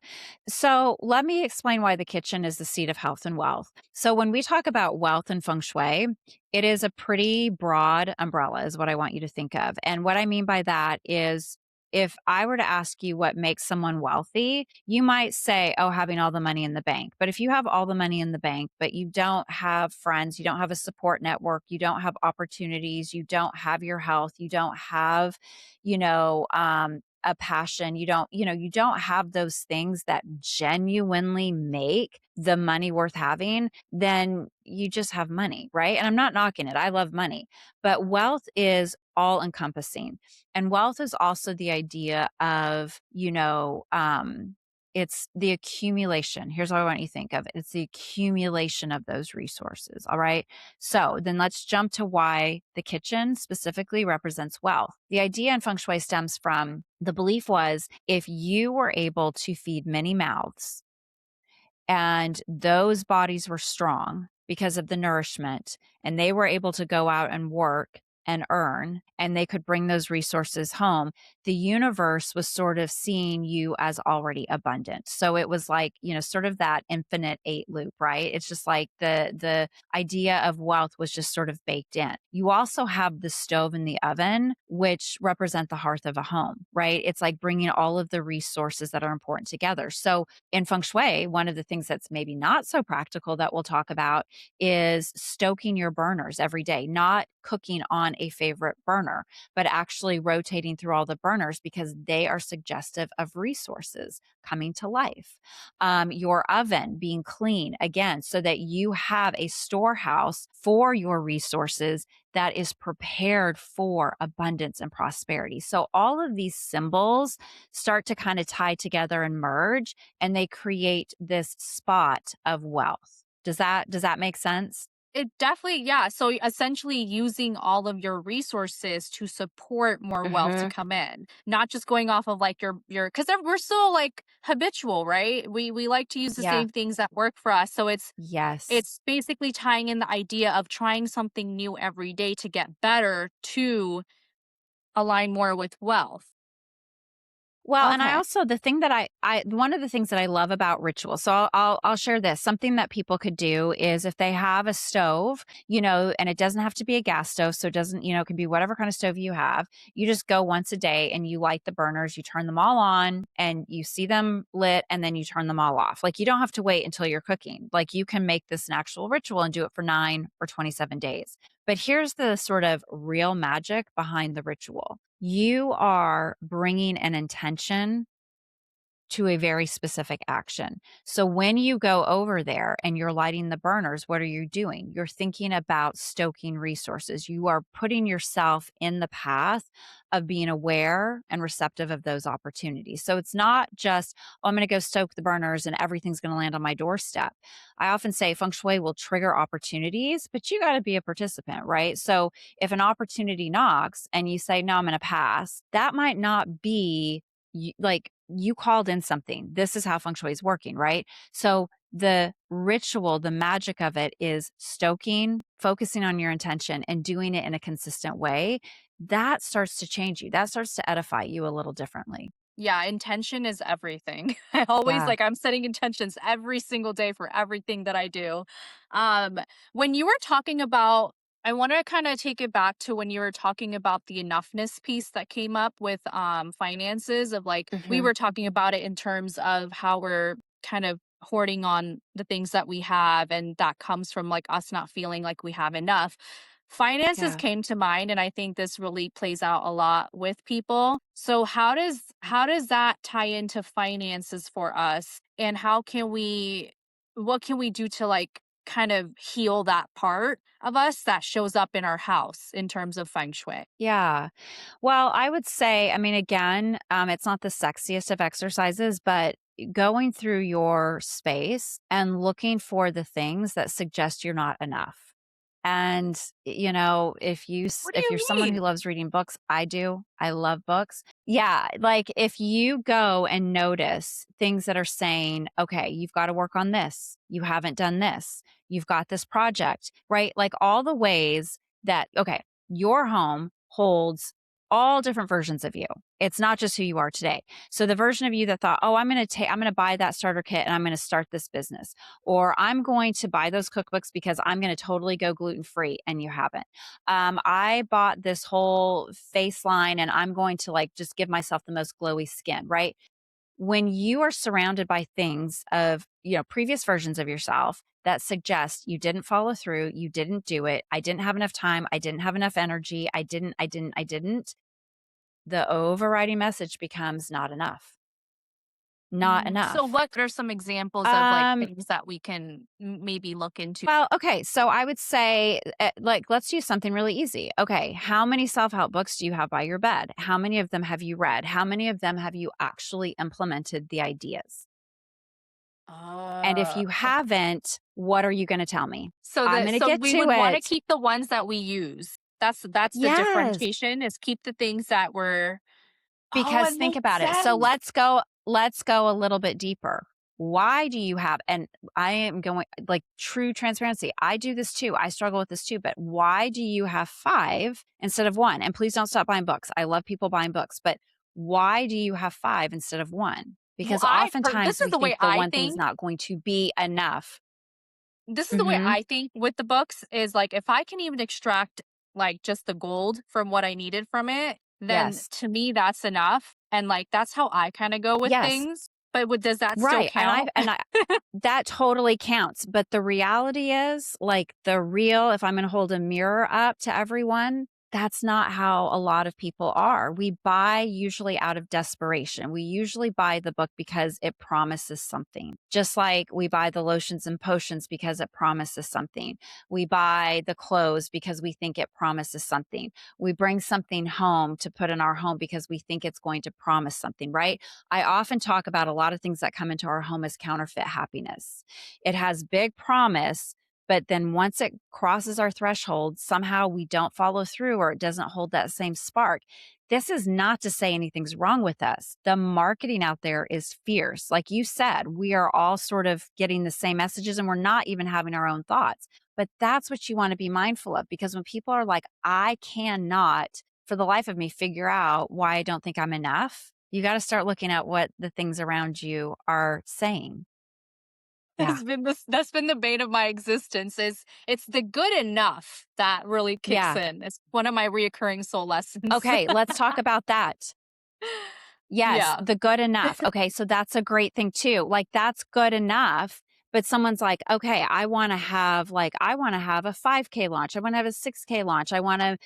So let me explain why the kitchen is the seat of health and wealth. So when we talk about wealth and feng shui, it is a pretty broad umbrella, is what I want you to think of. And what I mean by that is if I were to ask you what makes someone wealthy, you might say, oh, having all the money in the bank. But if you have all the money in the bank, but you don't have friends, you don't have a support network, you don't have opportunities, you don't have your health, you don't have, a passion, you don't have those things that genuinely make the money worth having, then you just have money, right? And I'm not knocking it. I love money. But wealth is all encompassing. And wealth is also the idea of, it's the accumulation. Here's what I want you to think of. It's the accumulation of those resources. All right. So then let's jump to why the kitchen specifically represents wealth. The idea in feng shui stems from the belief was if you were able to feed many mouths and those bodies were strong because of the nourishment and they were able to go out and work and earn and they could bring those resources home, the universe was sort of seeing you as already abundant. So it was like, sort of that infinite eight loop, right? It's just like the idea of wealth was just sort of baked in. You also have the stove and the oven, which represent the hearth of a home, right? It's like bringing all of the resources that are important together. So in feng shui, one of the things that's maybe not so practical that we'll talk about is stoking your burners every day, not cooking on a favorite burner, but actually rotating through all the burners because they are suggestive of resources coming to life. Your oven being clean, again, so that you have a storehouse for your resources that is prepared for abundance and prosperity. So all of these symbols start to kind of tie together and merge and they create this spot of wealth. Does that make sense? It definitely, yeah. So essentially using all of your resources to support more wealth to Mhm. come in, not just going off of like your because we're so like habitual, right? We like to use the Yeah. same things that work for us. So Yes. it's basically tying in the idea of trying something new every day to get better to align more with wealth. Well, and I Okay. also the thing that I one of the things that I love about ritual. So I'll share this. Something that people could do is if they have a stove, and it doesn't have to be a gas stove, so it doesn't, it can be whatever kind of stove you have. You just go once a day and you light the burners, you turn them all on and you see them lit and then you turn them all off. Like you don't have to wait until you're cooking. Like you can make this an actual ritual and do it for 9 or 27 days. But here's the sort of real magic behind the ritual. You are bringing an intention to a very specific action. So when you go over there and you're lighting the burners, what are you doing? You're thinking about stoking resources. You are putting yourself in the path of being aware and receptive of those opportunities. So it's not just, oh, I'm going to go stoke the burners and everything's going to land on my doorstep. I often say feng shui will trigger opportunities, but you got to be a participant, right? So if an opportunity knocks and you say, no, I'm going to pass, that might not be like you called in something. This is how feng shui is working, right? So the ritual, the magic of it is stoking, focusing on your intention and doing it in a consistent way. that starts to change you. That starts to edify you a little differently. Yeah, intention is everything. I always Yeah. like I'm setting intentions every single day for everything that I do. Um, when you were talking about I want to kind of take it back to when you were talking about the enoughness piece that came up with finances of like we Mhm. were talking about it in terms of how we're kind of hoarding on the things that we have and that comes from like us not feeling like we have enough. Finances Yeah. came to mind, and I think this really plays out a lot with people. So how does that tie into finances for us? And how can we what can we do to like kind of heal that part of us that shows up in our house in terms of feng shui? Yeah. Well, I would say, I mean, again, it's not the sexiest of exercises, but going through your space and looking for the things that suggest you're not enough. And, What do if you're you someone who mean? loves reading books, I do. I love books. Yeah, like if you go and notice things that are saying, okay, you've got to work on this. You haven't done this. You've got this project, right? Like all the ways that, okay, your home holds all different versions of you. It's not just who you are today. So the version of you that thought, "Oh, I'm going to buy that starter kit and I'm going to start this business." Or "I'm going to buy those cookbooks because I'm going to totally go gluten-free," and you haven't. "I bought this whole face line and I'm going to like just give myself the most glowy skin," right? When you are surrounded by things of, previous versions of yourself that suggest you didn't follow through, you didn't do it, I didn't have enough time, I didn't have enough energy, I didn't, the overriding message becomes not enough. Not So enough. what are some examples of like Um, things that we can maybe look into? well, okay, so I would say, like, let's do something really easy. Okay, how many self-help books do you have by your bed? How many of them have you read? How many of them have you actually implemented the ideas? And if you Okay. haven't, what are you gonna tell me? So I'm that gonna so get we to would wanna it. keep the ones that we use. That's the Yes. differentiation is keep the things that were oh, Because it think makes about it. So sense. let's go a little bit deeper. Why do you have, and I am going like true transparency. I do this too. I struggle with this too, but why do you have 5 instead of 1? And please don't stop buying books. I love people buying books, but why do you have 5 instead of 1? Well, Because oftentimes this is we the think way the I one thing's think. not going to be enough. This is the way Mhm. I think with the books is, like, if I can even extract, like, just the gold from what I needed from it, then Yes. to me, that's enough, and, like, that's how I kinda go with Yes. things, but would does that still Right. And I count? and I that totally counts, but the reality is, like, the real, if I'm gonna hold a mirror up to everyone, that's not how a lot of people are. We buy usually out of desperation. We usually buy the book because it promises something. Just like we buy the lotions and potions because it promises something. We buy the clothes because we think it promises something. We bring something home to put in our home because we think it's going to promise something, right? I often talk about a lot of things that come into our home as counterfeit happiness. It has big promise, but then once it crosses our threshold, somehow we don't follow through or it doesn't hold that same spark. This is not to say anything's wrong with us. The marketing out there is fierce. Like you said, we are all sort of getting the same messages and we're not even having our own thoughts. But that's what you want to be mindful of because when people are like, I cannot for the life of me figure out why I don't think I'm enough, you gotta start looking at what the things around you are saying. Yeah. That's been the bane of my existence is it's the good enough that really kicks Yeah. in. It's one of my reoccurring soul lessons. Okay, let's talk about that. Yes, Yeah. the good enough. Okay, so that's a great thing too. Like that's good enough, but someone's like, "Okay, I want to have a 5K launch. I want to have a 6K launch. I want to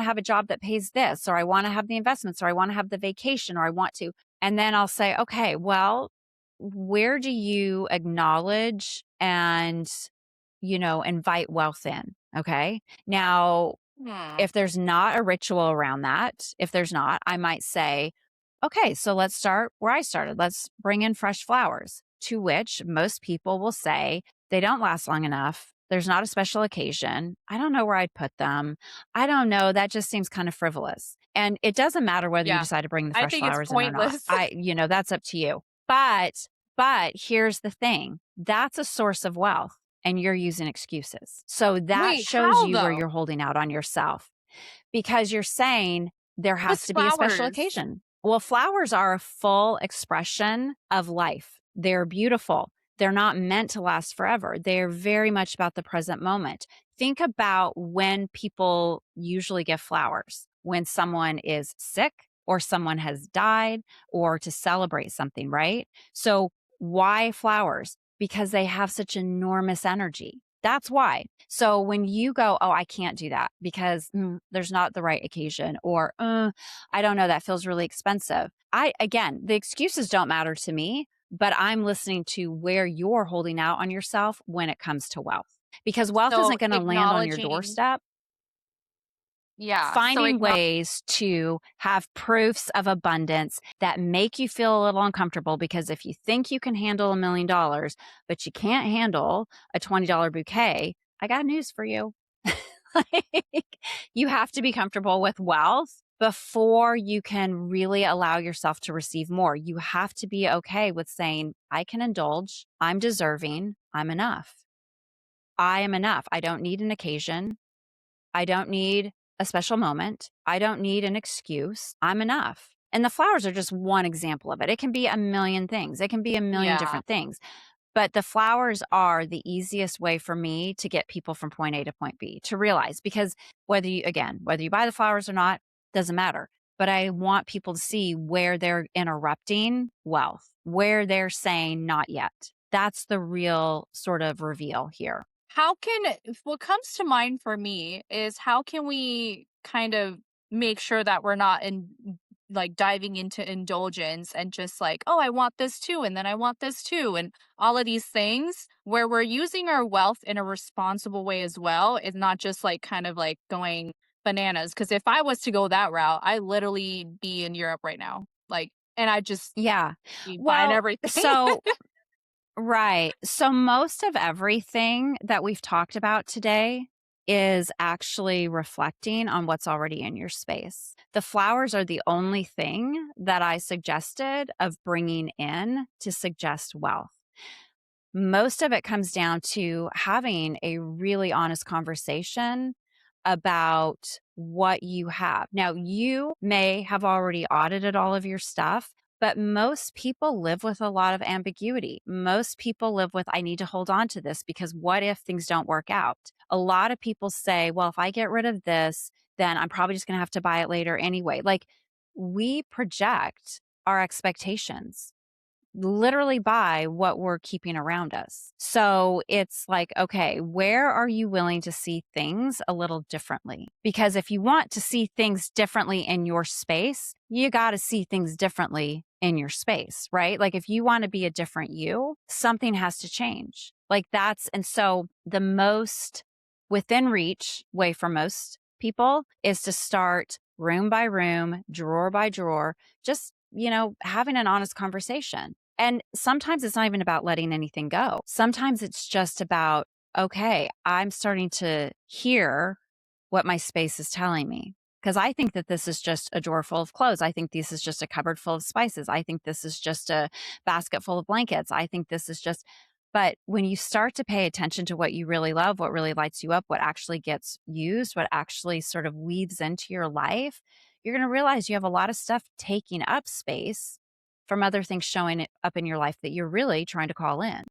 have a job that pays this or I want to have the investments or I want to have the vacation or I want to." And then I'll say, "Okay, well, where do you acknowledge and, invite wealth in?" Okay? Now, Hmm. if there's not a ritual around that, if there's not, I might say, okay, so let's start where I started. Let's bring in fresh flowers, to which most people will say they don't last long enough. There's not a special occasion. I don't know where I'd put them. I don't know. That just seems kind of frivolous. And it doesn't matter whether you Yeah. decide to bring the I fresh think it's flowers in or not. pointless. That's up to you. But here's the thing. That's a source of wealth and you're using excuses. So that Wait, shows how you where though? you're holding out on yourself because you're saying there has What's to be a special flowers? occasion. Well, flowers are a full expression of life. They're beautiful. They're not meant to last forever. They're very much about the present moment. Think about when people usually give flowers when someone is sick or someone has died or to celebrate something, right? So, why flowers? Because they have such enormous energy. That's why. So when you go, oh, I can't do that because there's not the right occasion, or I don't know, that feels really expensive. Again, the excuses don't matter to me, but I'm listening to where you're holding out on yourself when it comes to wealth, because wealth So isn't going to land on your acknowledging, doorstep. yeah. So Finding ways to have proofs of abundance that make you feel a little uncomfortable, because if you think you can handle $1 million, but you can't handle a $20 bouquet, I got news for you. Like, you have to be comfortable with wealth before you can really allow yourself to receive more. You have to be okay with saying, I can indulge, I'm deserving, I'm enough. I am enough. I don't need an occasion. I don't need a special moment. I don't need an excuse. I'm enough. And the flowers are just one example of it. It can be a million things. It can be a million yeah. different things. But the flowers are the easiest way for me to get people from point A to point B to realize, because whether you buy the flowers or not, doesn't matter. But I want people to see where they're interrupting wealth, where they're saying not yet. That's the real sort of reveal here. How can what comes to mind for me is how can we kind of make sure that we're not in like diving into indulgence and just like, oh, I want this too, and then I want this too, and all of these things where we're using our wealth in a responsible way as well. It's not just like kind of like going bananas. Cause if I was to go that route, I literally be in Europe right now. Like, and I just Yeah. be buying Well, everything. so right. So most of everything that we've talked about today is actually reflecting on what's already in your space. The flowers are the only thing that I suggested of bringing in to suggest wealth. Most of it comes down to having a really honest conversation about what you have. Now, you may have already audited all of your stuff, but most people live with a lot of ambiguity. Most people live with, I need to hold on to this because what if things don't work out? A lot of people say, well, if I get rid of this, then I'm probably just going to have to buy it later anyway. Like, we project our expectations literally by what we're keeping around us. So it's like, okay, where are you willing to see things a little differently? Because if you want to see things differently in your space, you got to see things differently in your space, right? Like if you want to be a different you, something has to change. And so the most within reach way for most people is to start room by room, drawer by drawer, just, having an honest conversation. And sometimes it's not even about letting anything go. Sometimes it's just about, okay, I'm starting to hear what my space is telling me. Because I think that this is just a drawer full of clothes. I think this is just a cupboard full of spices. I think this is just a basket full of blankets. I think this is just, but when you start to pay attention to what you really love, what really lights you up, what actually gets used, what actually sort of weaves into your life, you're going to realize you have a lot of stuff taking up space from other things showing up in your life that you're really trying to call in.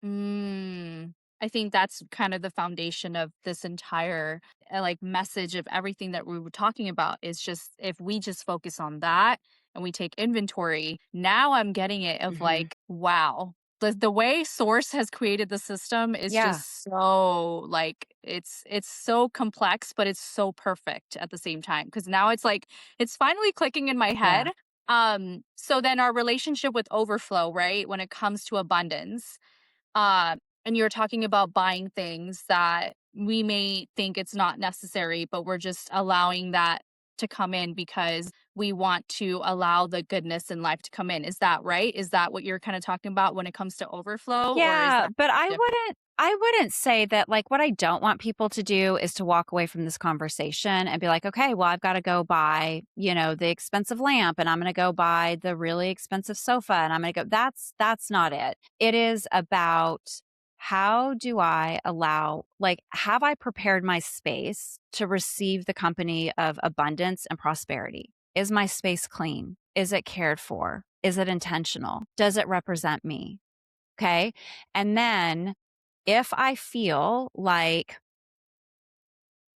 Mm, I think that's kind of the foundation of this entire like message of everything that we were talking about is just if we just focus on that and we take inventory, now I'm getting it of Hmm. like, wow. The way source has created the system is Yeah. just so like it's so complex but it's so perfect at the same time because now it's like it's finally clicking in my head. Yeah. So then our relationship with overflow, right, when it comes to abundance, and you're talking about buying things that we may think it's not necessary, but we're just allowing that to come in because we want to allow the goodness in life to come in. Is that right? Is that what you're kind of talking about when it comes to overflow, or is Yeah, that but different? I wouldn't say that. Like, what I don't want people to do is to walk away from this conversation and be like, okay, well, I've got to go buy, the expensive lamp, and I'm going to go buy the really expensive sofa, and I'm going to go. That's not it. It is about how do I allow, like, have I prepared my space to receive the company of abundance and prosperity? Is my space clean? Is it cared for? Is it intentional? Does it represent me? Okay. And then if I feel like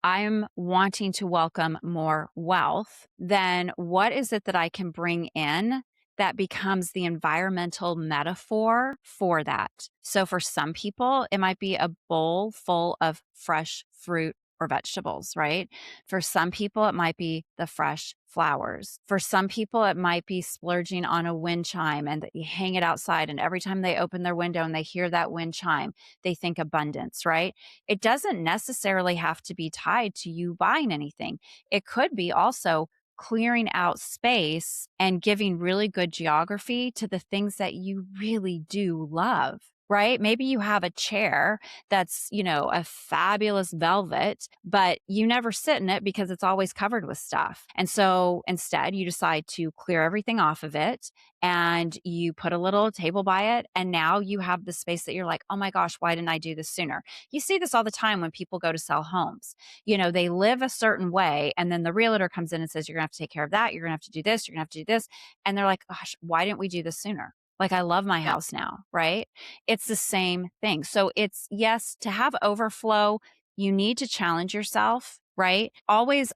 I'm wanting to welcome more wealth, then what is it that I can bring in that becomes the environmental metaphor for that? So for some people, it might be a bowl full of fresh fruit or vegetables, right? For some people, it might be the fresh flowers. For some people, it might be splurging on a wind chime and that you hang it outside. And every time they open their window and they hear that wind chime, they think abundance, right? It doesn't necessarily have to be tied to you buying anything. It could be also clearing out space and giving really good geography to the things that you really do love. Right? Maybe you have a chair that's, a fabulous velvet, but you never sit in it because it's always covered with stuff. And so instead, you decide to clear everything off of it and you put a little table by it. And now you have the space that you're like, oh my gosh, why didn't I do this sooner? You see this all the time when people go to sell homes. They live a certain way, and then the realtor comes in and says, you're going to have to take care of that. You're going to have to do this. You're going to have to do this. And they're like, gosh, why didn't we do this sooner? Like, I love my Yeah. house now, right? It's the same thing. So it's, yes, to have overflow, you need to challenge yourself, right? Always,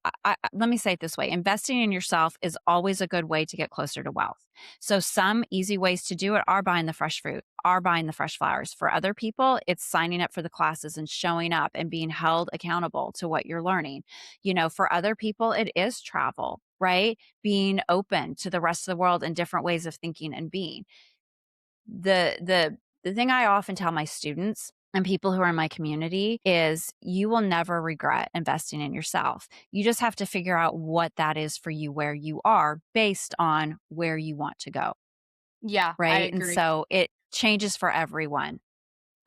let me say it this way, investing in yourself is always a good way to get closer to wealth. So some easy ways to do it are buying the fresh fruit, are buying the fresh flowers. For other people, it's signing up for the classes and showing up and being held accountable to what you're learning. For other people, it is travel, right? Being open to the rest of the world and different ways of thinking and being. The thing I often tell my students and people who are in my community is you will never regret investing in yourself. You just have to figure out what that is for you where you are based on where you want to go, Yeah, I right? And agree. so it changes for everyone.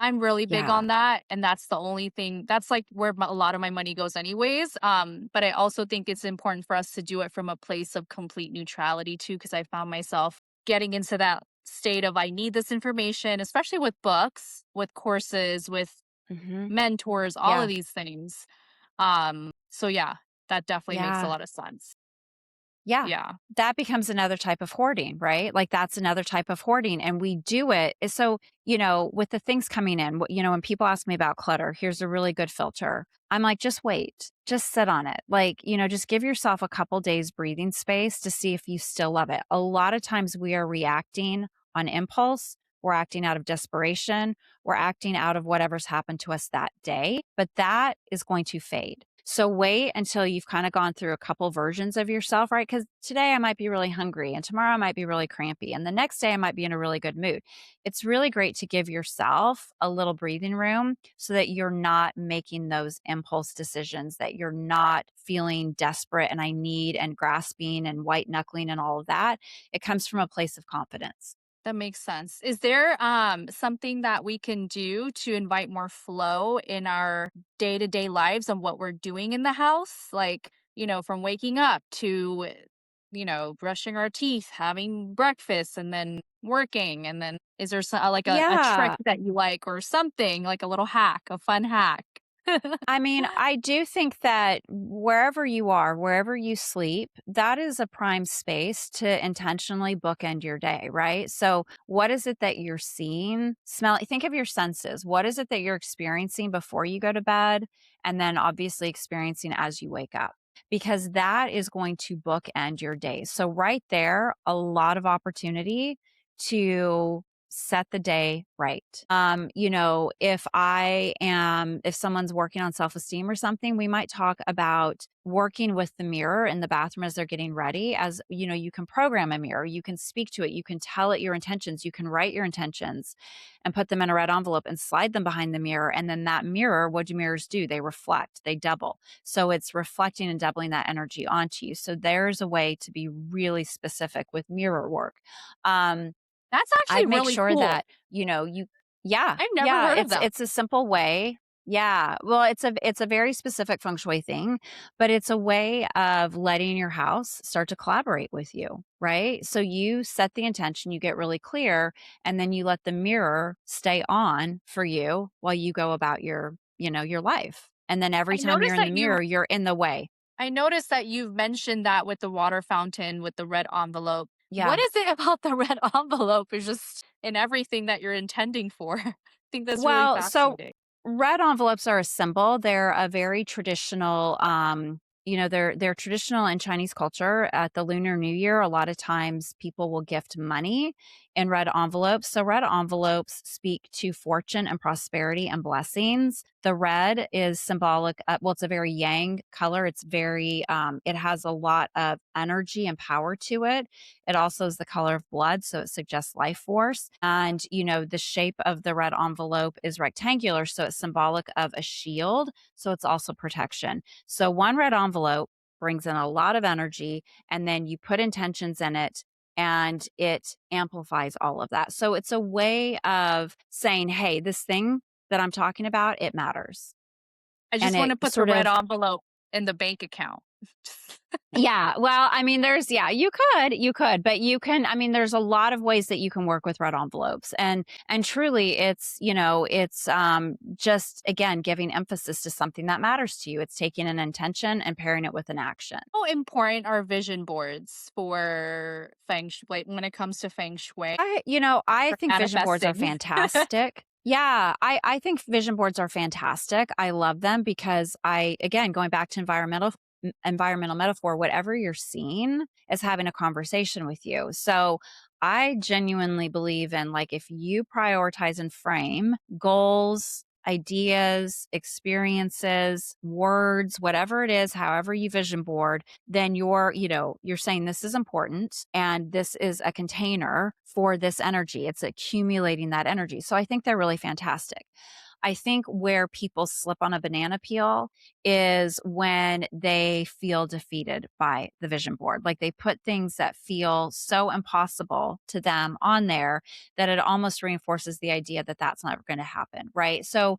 I'm really big Yeah. on that, and that's the only thing that's, like, where a lot of my money goes anyways, but I also think it's important for us to do it from a place of complete neutrality too, because I found myself getting into that state of, I need this information, especially with books, with courses, with Mhm. mentors, all of Yeah. these things. So yeah, that definitely makes a Yeah. lot of sense. Yeah. Yeah. That becomes another type of hoarding, right? Like that's another type of hoarding. And we do it. So, with the things coming in, when people ask me about clutter, here's a really good filter. I'm like, just wait, just sit on it. Like, just give yourself a couple days breathing space to see if you still love it. A lot of times we are reacting on impulse. We're acting out of desperation. We're acting out of whatever's happened to us that day, but that is going to fade. So wait until you've kind of gone through a couple versions of yourself, right? Because today I might be really hungry and tomorrow I might be really crampy and the next day I might be in a really good mood. It's really great to give yourself a little breathing room so that you're not making those impulse decisions, that you're not feeling desperate and I need and grasping and white knuckling and all of that. It comes from a place of confidence. That makes sense. Is there something that we can do to invite more flow in our day-to-day lives and what we're doing in the house? Like, from waking up to, brushing our teeth, having breakfast, and then working. And then is there like a trick Yeah. that you like or something, like a little hack, a fun hack? I mean, I do think that wherever you are, wherever you sleep, that is a prime space to intentionally bookend your day, right? So, what is it that you're seeing, smell? Think of your senses. What is it that you're experiencing before you go to bed? And then obviously experiencing as you wake up, because that is going to bookend your day. So, right there, a lot of opportunity to set the day right. If someone's working on self-esteem or something, we might talk about working with the mirror in the bathroom as they're getting ready. As you can program a mirror, you can speak to it, you can tell it your intentions, you can write your intentions and put them in a red envelope and slide them behind the mirror. And then that mirror, what do mirrors do? They reflect, they double. So it's reflecting and doubling that energy onto you. So there's a way to be really specific with mirror work. Um, That's actually I'd make really sure cool. that, you I've never yeah, heard of that. it's a simple way. Yeah. Well, it's a very specific feng shui thing, but it's a way of letting your house start to collaborate with you, right? So you set the intention, you get really clear, and then you let the mirror stay on for you while you go about your life. And then every I time you're noticed in the that you mirror, you're in the way. I noticed that you've mentioned that with the water fountain with the red envelope. What Yeah. is it about the red envelope is just in everything that you're intending for? I think that's really Well, so fascinating. red envelopes are a symbol. They're a very traditional, they're traditional in Chinese culture. At the Lunar New Year, a lot of times people will gift money in red envelopes. So red envelopes speak to fortune and prosperity and blessings. The red is symbolic. Well, it's a very yang color. It's very, it has a lot of energy and power to it. It also is the color of blood, so it suggests life force. And, the shape of the red envelope is rectangular, so it's symbolic of a shield. So it's also protection. So one red envelope brings in a lot of energy, and then you put intentions in it, and it amplifies all of that. So it's a way of saying, hey, this thing that I'm talking about, it matters. I And just want it to put the sort red of envelope in the bank account. Yeah, well, I mean, you could, but I mean, there's a lot of ways that you can work with red envelopes. And truly it's just again giving emphasis to something that matters to you. It's taking an intention and pairing it with an action. How important are vision boards for feng shui like, when it comes to feng shui I or think vision boards are manifesting? fantastic. Yeah, I think vision boards are fantastic. I love them because again, going back to environmental metaphor, whatever you're seeing is having a conversation with you. So I genuinely believe in like if you prioritize and frame goals, ideas, experiences, words, whatever it is, however you vision board, then you're saying this is important and this is a container for this energy. It's accumulating that energy. So I think they're really fantastic. I think where people slip on a banana peel is when they feel defeated by the vision board. Like they put things that feel so impossible to them on there that it almost reinforces the idea that that's never going to happen. Right. So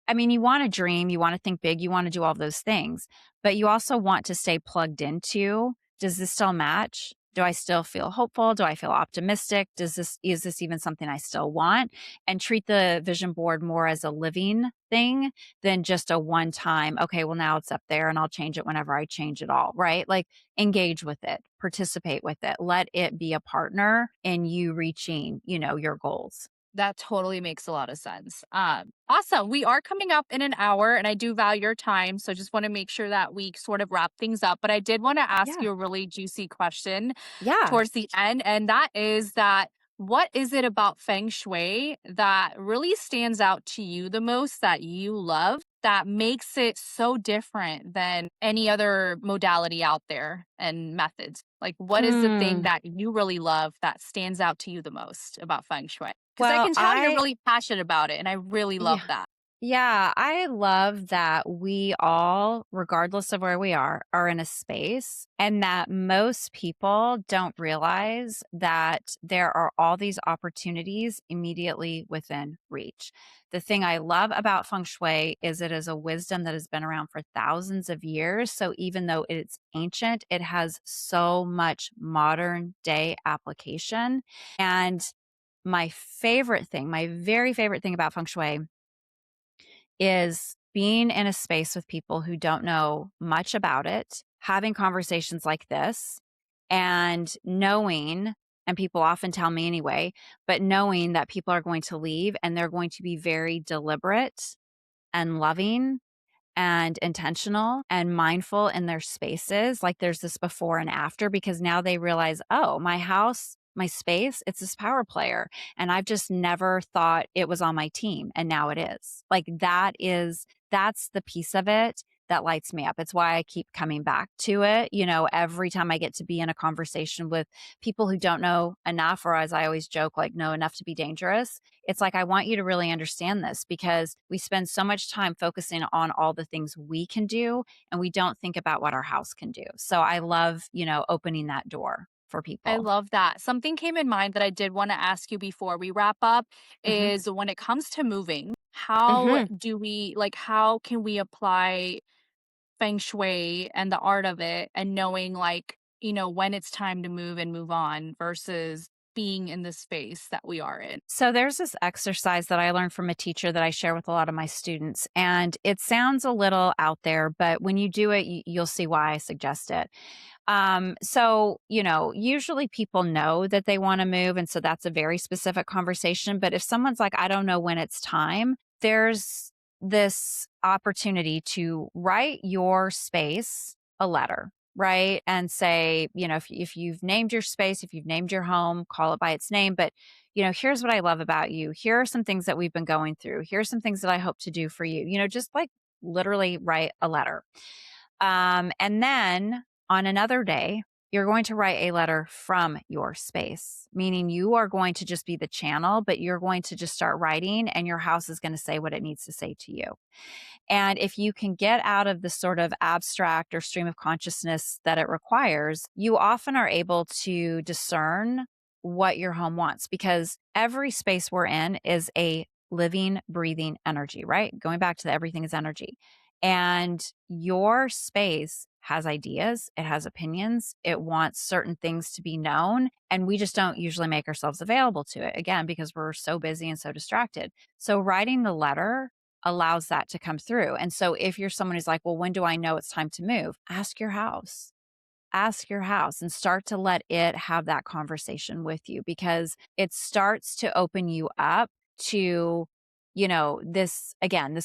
I mean, you wanna dream, you wanna think big, you wanna do all those things, but you also want to stay plugged into, does this still match? Do I still feel hopeful? Do I feel optimistic? Is this even something I still want? And treat the vision board more as a living thing than just a one time, okay, well, now it's up there and I'll change it whenever I change it all, right? Like engage with it, participate with it, let it be a partner in you reaching, your goals. That totally makes a lot of sense. Awesome. We are coming up in an hour, and I do value your time. So just want to make sure that we sort of wrap things up. But I did want to ask Yeah. you a really juicy question Yeah. towards the end, and that is that what is it about feng shui that really stands out to you the most that you love that makes it so different than any other modality out there and methods? Like, what is the thing Hmm. that you really love that stands out to you the most about feng shui? Because I Well, can tell you're really passionate about it, and I really love yeah. that. Yeah, I love that we all, regardless of where we are in a space, and that most people don't realize that there are all these opportunities immediately within reach. The thing I love about feng shui is it is a wisdom that has been around for thousands of years. So even though it's ancient, it has so much modern day application. And my very favorite thing about feng shui is being in a space with people who don't know much about it, having conversations like this, and knowing, and people often tell me anyway, but knowing that people are going to leave and they're going to be very deliberate and loving and intentional and mindful in their spaces. Like there's this before and after because now they realize, oh, my house, my space, it's this power player. And I've just never thought it was on my team. And now it is. That's the piece of it that lights me up. It's why I keep coming back to it. Every time I get to be in a conversation with people who don't know enough, or as I always joke, like know enough to be dangerous, it's like, I want you to really understand this because we spend so much time focusing on all the things we can do and we don't think about what our house can do. So I love, opening that door for I people. love that. Something came in mind that I did want to ask you before we wrap up Mhm. is when it comes to moving. How Mhm. do we like, how can we apply feng shui and the art of it and knowing like, when it's time to move and move on versus being in the space that we are in? So there's this exercise that I learned from a teacher that I share with a lot of my students, and it sounds a little out there, but when you do it, you'll see why I suggest it. Usually people know that they want to move. And so that's a very specific conversation. But if someone's like, I don't know when it's time, there's this opportunity to write your space a letter, right? And say, if you've named your space, if you've named your home, call it by its name. But, here's what I love about you. Here are some things that we've been going through. Here's some things that I hope to do for you. Just like literally write a letter. And then on another day, you're going to write a letter from your space, meaning you are going to just be the channel, but you're going to just start writing and your house is going to say what it needs to say to you. And if you can get out of the sort of abstract or stream of consciousness that it requires, you often are able to discern what your home wants because every space we're in is a living, breathing energy, right? Going back to the everything is energy. And your space has ideas, it has opinions, it wants certain things to be known. And we just don't usually make ourselves available to it again because we're so busy and so distracted. So, writing the letter allows that to come through. And so if you're someone who's like, well, when do I know it's time to move? Ask your house and start to let it have that conversation with you because it starts to open you up to, this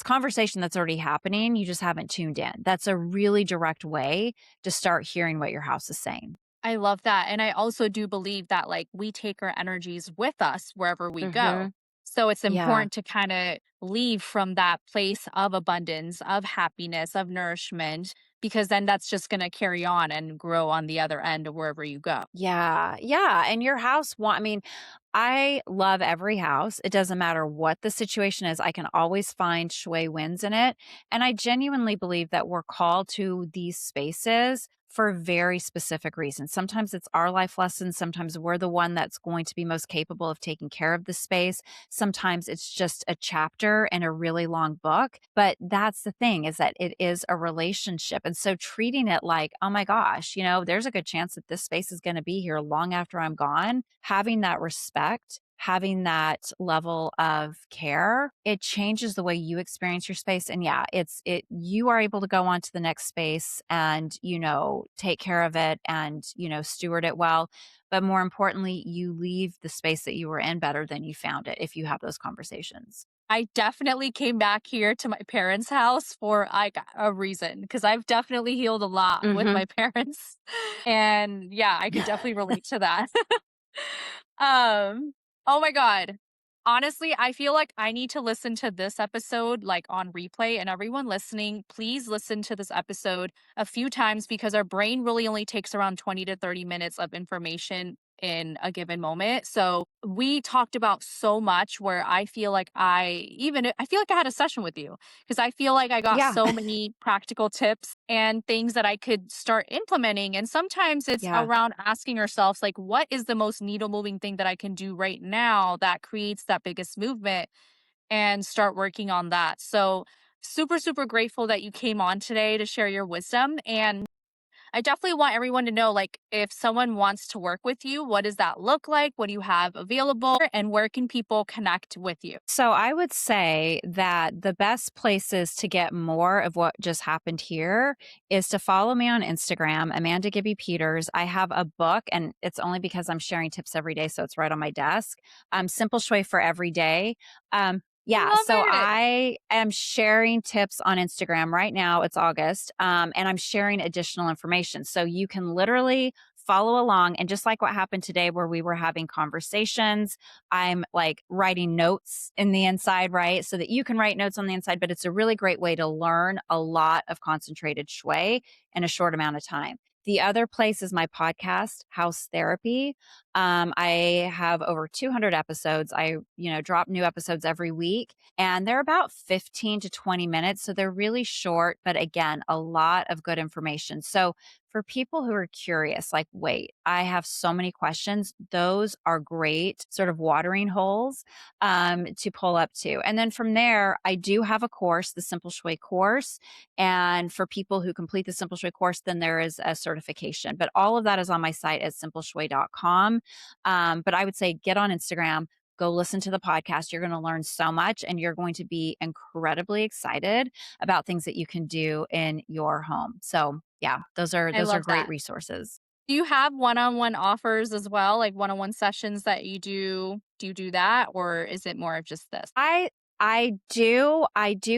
conversation that's already happening. You just haven't tuned in. That's a really direct way to start hearing what your house is saying. I love that. And I also do believe that like we take our energies with us wherever we go. Hmm. So it's Yeah. important to kind of leave from that place of abundance, of happiness, of nourishment, because then that's just going to carry on and grow on the other end of wherever you go. Yeah. Yeah. And your house, I mean, I love every house. It doesn't matter what the situation is. I can always find shui wins in it. And I genuinely believe that we're called to these spaces for very specific reasons. Sometimes it's our life lessons. Sometimes we're the one that's going to be most capable of taking care of the space. Sometimes it's just a chapter in a really long book. But that's the thing is that it is a relationship. And so treating it like, oh my gosh, there's a good chance that this space is going to be here long after I'm gone, having that respect, having that level of care, it changes the way you experience your space. And yeah, you are able to go on to the next space and, take care of it and, steward it well. But more importantly, you leave the space that you were in better than you found it if you have those conversations. I definitely came back here to my parents' house for like a reason because I've definitely healed a lot with Hmm. my parents. And yeah, I could definitely relate to that. Um, oh my god. Honestly, I feel like I need to listen to this episode like on replay and everyone listening, please listen to this episode a few times because our brain really only takes around 20 to 30 minutes of information in a given moment. So, we talked about so much where I feel like I feel like I had a session with you because I feel like I got Yeah. so many practical tips and things that I could start implementing. And sometimes it's Yeah. around asking ourselves, like, what is the most needle moving thing that I can do right now that creates that biggest movement and start working on that. So, super, super grateful that you came on today to share your wisdom. And I definitely want everyone to know like, if someone wants to work with you, what does that look like? What do you have available? And where can people connect with you? So I would say that the best places to get more of what just happened here is to follow me on Instagram, Amanda Gibby Peters. I have a book, and it's only because I'm sharing tips every day, so it's right on my desk. Simple Shui for every day. I Yeah, love so it. I am sharing tips on Instagram right now. It's August, and I'm sharing additional information. So you can literally follow along. And just like what happened today, where we were having conversations, I'm like writing notes in the inside, right? So that you can write notes on the inside, but it's a really great way to learn a lot of concentrated shui in a short amount of time. The other place is my podcast, House Therapy. I have over 200 episodes. I, drop new episodes every week and they're about 15 to 20 minutes. So they're really short, but again, a lot of good information. So for people who are curious, like, wait, I have so many questions, those are great sort of watering holes to pull up to. And then from there, I do have a course, the Simple Shui course. And for people who complete the Simple Shui course, then there is a certification. But all of that is on my site at simpleshui.com. But I would say get on Instagram, go listen to the podcast. You're going to learn so much and you're going to be incredibly excited about things that you can do in your home. So, yeah, I those are love great that. resources. Do you have one-on-one offers as well, like one-on-one sessions that you do? Do you do that, or is it more of just this? I I do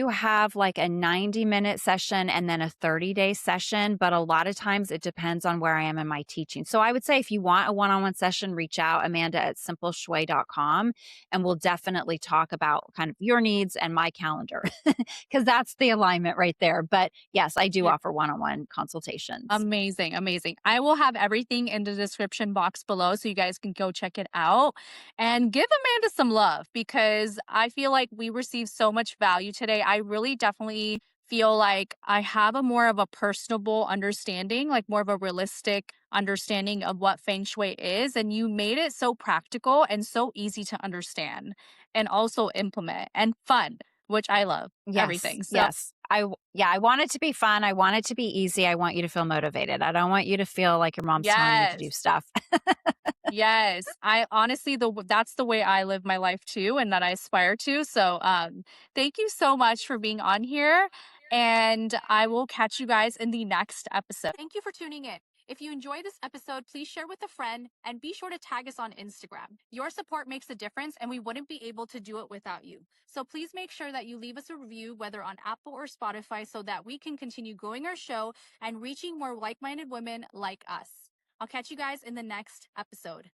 have like a 90-minute session and then a 30-day session, but a lot of times it depends on where I am in my teaching. So I would say if you want a one-on-one session, reach out Amanda at simpleshui.com and we'll definitely talk about kind of your needs and my calendar because that's the alignment right there. But yes, I do Yeah. offer one-on-one consultations. Amazing, amazing. I will have everything in the description box below so you guys can go check it out and give Amanda some love because I feel like we received so much value today. I really definitely feel like I have a more of a personable understanding, like more of a realistic understanding of what feng shui is. And you made it so practical and so easy to understand and also implement and fun, which I love Yes, everything. So, yes. Yeah, I want it to be fun. I want it to be easy. I want you to feel motivated. I don't want you to feel like your mom's telling you to do yes. stuff. Yes, I honestly that's the way I live my life too and that I aspire to. So, thank you so much for being on here and I will catch you guys in the next episode. Thank you for tuning in. If you enjoyed this episode, please share with a friend and be sure to tag us on Instagram. Your support makes a difference and we wouldn't be able to do it without you. So please make sure that you leave us a review whether on Apple or Spotify so that we can continue growing our show and reaching more like-minded women like us. I'll catch you guys in the next episode.